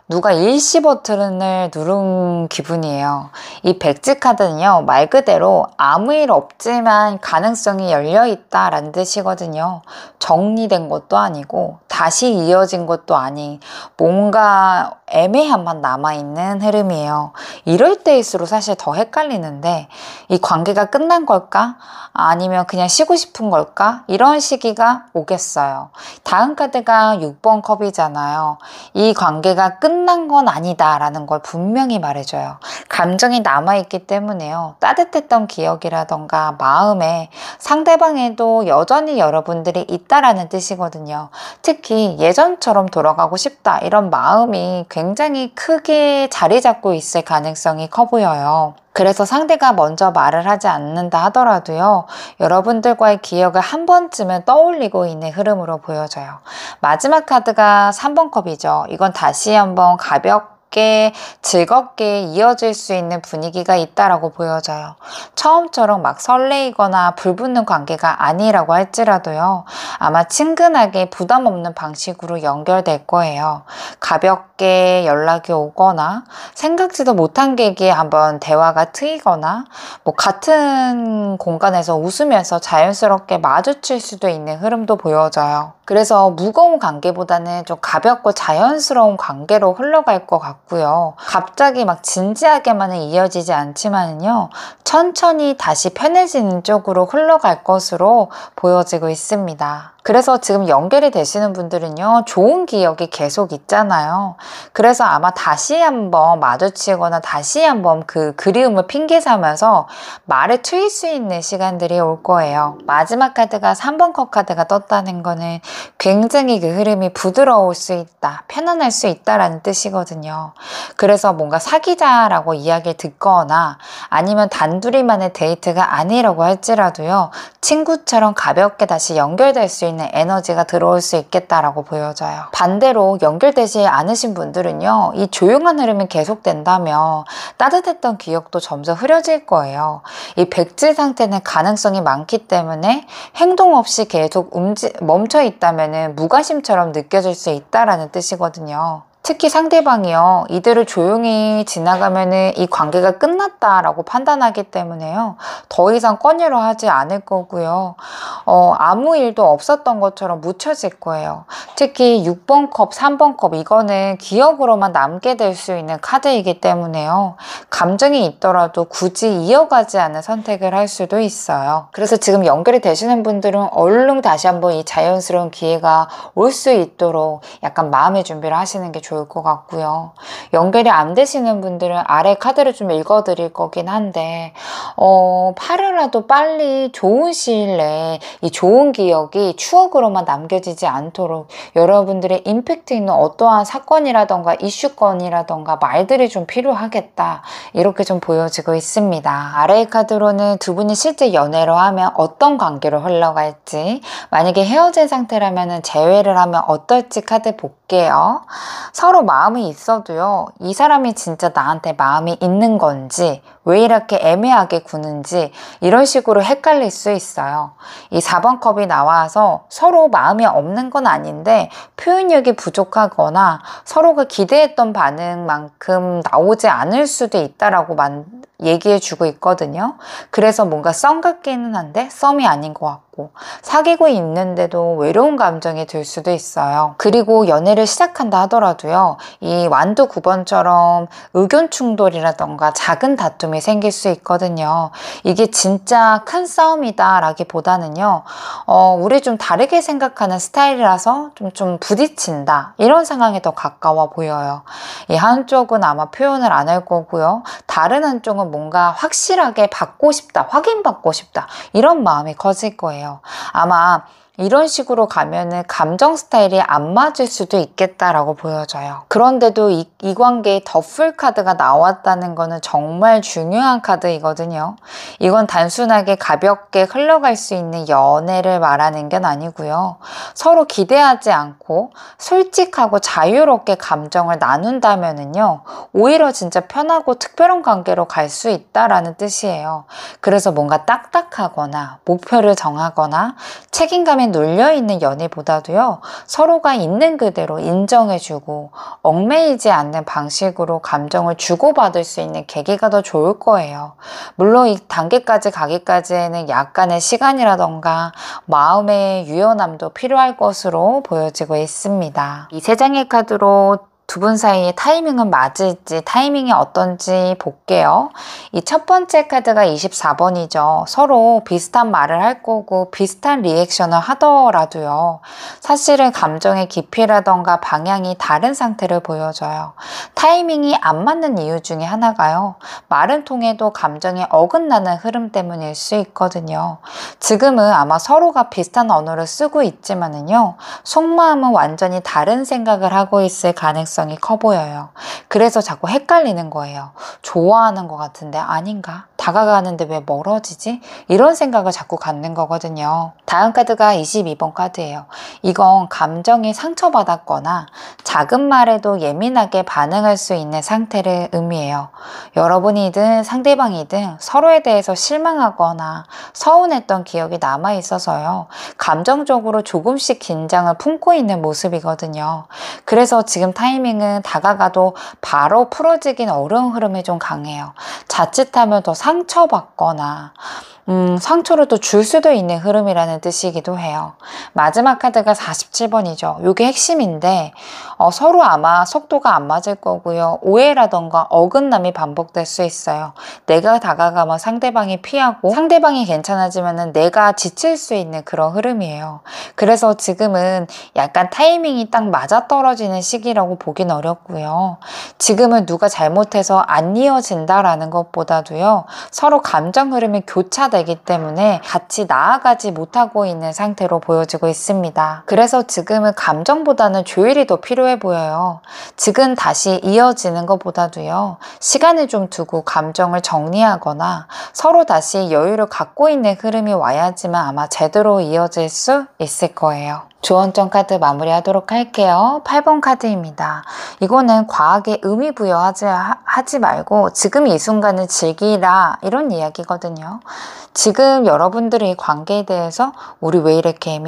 [SPEAKER 2] 누가 일시 버튼을 누른 기분이에요. 이 백지 카드는요, 말 그대로 아무 일 없지만 가능성이 열려 있다라는 뜻이거든요. 정리된 것도 아니고 다시 이어진 것도 아닌 뭔가 애매함만 남아있는 흐름이에요. 이럴 때일수록 사실 더 헷갈리는데 이 관계가 끝난 걸까? 아니면 그냥 쉬고 싶은 걸까? 이런 시기가 오겠어요. 다음 카드가 6번 컵이잖아요. 이 관계가 끝난 건 아니다 라는 걸 분명히 말해줘요. 감정이 남아있기 때문에요. 따뜻했던 기억이라던가 마음에 상대방에도 여전히 여러분들이 있다라는 뜻이거든요. 특히 예전처럼 돌아가고 싶다 이런 마음이 굉장히 크게 자리 잡고 있을 가능성이 커 보여요. 그래서 상대가 먼저 말을 하지 않는다 하더라도요, 여러분들과의 기억을 한 번쯤은 떠올리고 있는 흐름으로 보여져요. 마지막 카드가 3번 컵이죠. 이건 다시 한번 가볍게 즐겁게 이어질 수 있는 분위기가 있다라고 보여져요. 처음처럼 막 설레이거나 불붙는 관계가 아니라고 할지라도요, 아마 친근하게 부담 없는 방식으로 연결될 거예요. 가볍게 연락이 오거나 생각지도 못한 계기에 한번 대화가 트이거나 같은 공간에서 웃으면서 자연스럽게 마주칠 수도 있는 흐름도 보여져요. 그래서 무거운 관계보다는 좀 가볍고 자연스러운 관계로 흘러갈 것 같고요. 갑자기 막 진지하게만은 이어지지 않지만요, 천천히 다시 편해지는 쪽으로 흘러갈 것으로 보여지고 있습니다. 그래서 지금 연결이 되시는 분들은요, 좋은 기억이 계속 있잖아요. 그래서 아마 다시 한번 마주치거나 다시 한번 그 그리움을 핑계 삼아서 말을 트일 수 있는 시간들이 올 거예요. 마지막 카드가 3번 컵 카드가 떴다는 거는 굉장히 그 흐름이 부드러울 수 있다, 편안할 수 있다라는 뜻이거든요. 그래서 뭔가 사귀자라고 이야기를 듣거나 아니면 단둘이만의 데이트가 아니라고 할지라도요, 친구처럼 가볍게 다시 연결될 수 있는 에너지가 들어올 수 있겠다라고 보여져요. 반대로 연결되지 않으신 분들은요, 이 조용한 흐름이 계속된다면 따뜻했던 기억도 점점 흐려질 거예요. 이 백지 상태는 가능성이 많기 때문에 행동 없이 계속 멈춰 있다면 무관심처럼 느껴질 수 있다라는 뜻이거든요. 특히 상대방이요, 이대로 조용히 지나가면은 이 관계가 끝났다라고 판단하기 때문에요, 더 이상 꺼내려 하지 않을 거고요. 아무 일도 없었던 것처럼 묻혀질 거예요. 특히 6번 컵, 3번 컵, 이거는 기억으로만 남게 될 수 있는 카드이기 때문에요, 감정이 있더라도 굳이 이어가지 않는 선택을 할 수도 있어요. 그래서 지금 연결이 되시는 분들은 얼른 다시 한번 이 자연스러운 기회가 올 수 있도록 약간 마음의 준비를 하시는 게 좋을 것 같고요. 연결이 안 되시는 분들은 아래 카드를 좀 읽어드릴 거긴 한데, 8일이라도 빨리 좋은 시일 내에 이 좋은 기억이 추억으로만 남겨지지 않도록 여러분들의 임팩트 있는 어떠한 사건이라던가 이슈건이라던가 말들이 좀 필요하겠다, 이렇게 좀 보여지고 있습니다. 아래의 카드로는 두 분이 실제 연애로 하면 어떤 관계로 흘러갈지, 만약에 헤어진 상태라면 재회를 하면 어떨지 카드 볼게요. 서로 마음이 있어도요, 이 사람이 진짜 나한테 마음이 있는 건지, 왜 이렇게 애매하게 구는지, 이런 식으로 헷갈릴 수 있어요. 이 4번 컵이 나와서 서로 마음이 없는 건 아닌데 표현력이 부족하거나 서로가 기대했던 반응만큼 나오지 않을 수도 있다라고 얘기해 주고 있거든요. 그래서 뭔가 썸 같기는 한데 썸이 아닌 것 같고, 사귀고 있는데도 외로운 감정이 들 수도 있어요. 그리고 연애를 시작한다 하더라도요, 이 완두 9번처럼 의견 충돌이라던가 작은 다툼이 생길 수 있거든요. 이게 진짜 큰 싸움이다 라기보다는요, 우리 좀 다르게 생각하는 스타일이라서 좀 부딪힌다, 이런 상황에 더 가까워 보여요. 이 한쪽은 아마 표현을 안 할 거고요, 다른 한쪽은 뭔가 확실하게 받고 싶다, 확인받고 싶다, 이런 마음이 커질 거예요. 아마 이런 식으로 가면은 감정 스타일이 안 맞을 수도 있겠다라고 보여져요. 그런데도 이 관계에 더풀 카드가 나왔다는 거는 정말 중요한 카드이거든요. 이건 단순하게 가볍게 흘러갈 수 있는 연애를 말하는 건 아니고요, 서로 기대하지 않고 솔직하고 자유롭게 감정을 나눈다면은요, 오히려 진짜 편하고 특별한 관계로 갈 수 있다라는 뜻이에요. 그래서 뭔가 딱딱하거나 목표를 정하거나 책임감이 눌려있는 연애보다도요, 서로가 있는 그대로 인정해주고 얽매이지 않는 방식으로 감정을 주고받을 수 있는 계기가 더 좋을 거예요. 물론 이 단계까지 가기까지에는 약간의 시간이라던가 마음의 유연함도 필요할 것으로 보여지고 있습니다. 이 세 장의 카드로 두 분 사이의 타이밍은 맞을지, 타이밍이 어떤지 볼게요. 이 첫 번째 카드가 24번이죠. 서로 비슷한 말을 할 거고 비슷한 리액션을 하더라도요, 사실은 감정의 깊이라던가 방향이 다른 상태를 보여줘요. 타이밍이 안 맞는 이유 중에 하나가요, 말은 통해도 감정이 어긋나는 흐름 때문일 수 있거든요. 지금은 아마 서로가 비슷한 언어를 쓰고 있지만은요, 속마음은 완전히 다른 생각을 하고 있을 가능성이 커 보여요. 그래서 자꾸 헷갈리는 거예요. 좋아하는 것 같은데 아닌가? 다가가는데 왜 멀어지지? 이런 생각을 자꾸 갖는 거거든요. 다음 카드가 22번 카드예요. 이건 감정이 상처받았거나 작은 말에도 예민하게 반응할 수 있는 상태를 의미해요. 여러분이든 상대방이든 서로에 대해서 실망하거나 서운했던 기억이 남아있어서요, 감정적으로 조금씩 긴장을 품고 있는 모습이거든요. 그래서 지금 타이밍은 다가가도 바로 풀어지긴 어려운 흐름이 좀 강해요. 자칫하면 더 상처받거나 상처를 또 줄 수도 있는 흐름이라는 뜻이기도 해요. 마지막 카드가 47번이죠. 이게 핵심인데 서로 아마 속도가 안 맞을 거고요. 오해라던가 어긋남이 반복될 수 있어요. 내가 다가가면 상대방이 피하고 상대방이 괜찮아지면 내가 지칠 수 있는 그런 흐름이에요. 그래서 지금은 약간 타이밍이 딱 맞아떨어지는 시기라고 보긴 어렵고요. 지금은 누가 잘못해서 안 이어진다라는 것보다도요. 서로 감정 흐름이 교차되기 때문에 같이 나아가지 못하고 있는 상태로 보여지고 있습니다. 그래서 지금은 감정보다는 조율이 더 필요해 보여요. 지금 다시 이어지는 것보다도요. 시간을 좀 두고 감정을 정리하거나 서로 다시 여유를 갖고 있는 흐름이 와야지만 아마 제대로 이어질 수 있을 거예요. 조언점 카드 마무리하도록 할게요. 8번 카드입니다. 이거는 과하게 의미 부여하지 말고 지금 이 순간을 즐기라 이런 이야기거든요. 지금 여러분들이 관계에 대해서 우리 왜 이렇게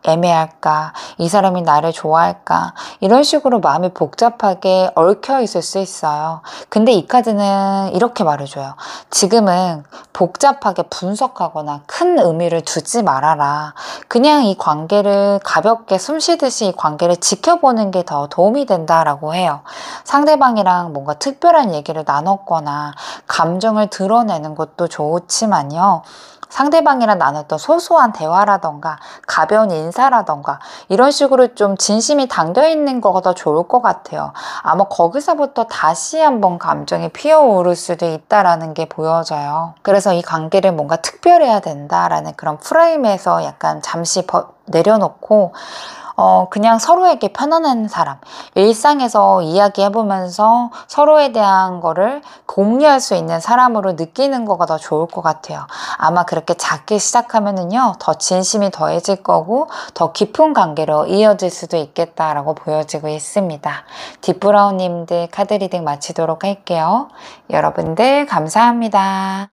[SPEAKER 2] 애매할까? 이 사람이 나를 좋아할까? 이런 식으로 마음이 복잡하게 얽혀 있을 수 있어요. 근데 이 카드는 이렇게 말해줘요. 지금은 복잡하게 분석하거나 큰 의미를 두지 말아라. 그냥 이 관계를 가볍게 숨쉬듯이 이 관계를 지켜보는 게 더 도움이 된다라고 해요. 상대방이랑 뭔가 특별한 얘기를 나눴거나 감정을 드러내는 것도 좋지만요. 상대방이랑 나눴던 소소한 대화라던가 가벼운 인사라던가 이런 식으로 좀 진심이 담겨있는 거가 더 좋을 것 같아요. 아마 거기서부터 다시 한번 감정이 피어오를 수도 있다라는 게 보여져요. 그래서 이 관계를 뭔가 특별해야 된다라는 그런 프레임에서 약간 잠시 내려놓고 그냥 서로에게 편안한 사람, 일상에서 이야기해보면서 서로에 대한 거를 공유할 수 있는 사람으로 느끼는 거가 더 좋을 것 같아요. 아마 그렇게 작게 시작하면은요, 더 진심이 더해질 거고, 더 깊은 관계로 이어질 수도 있겠다라고 보여지고 있습니다. 딥브라운님들 카드 리딩 마치도록 할게요. 여러분들 감사합니다.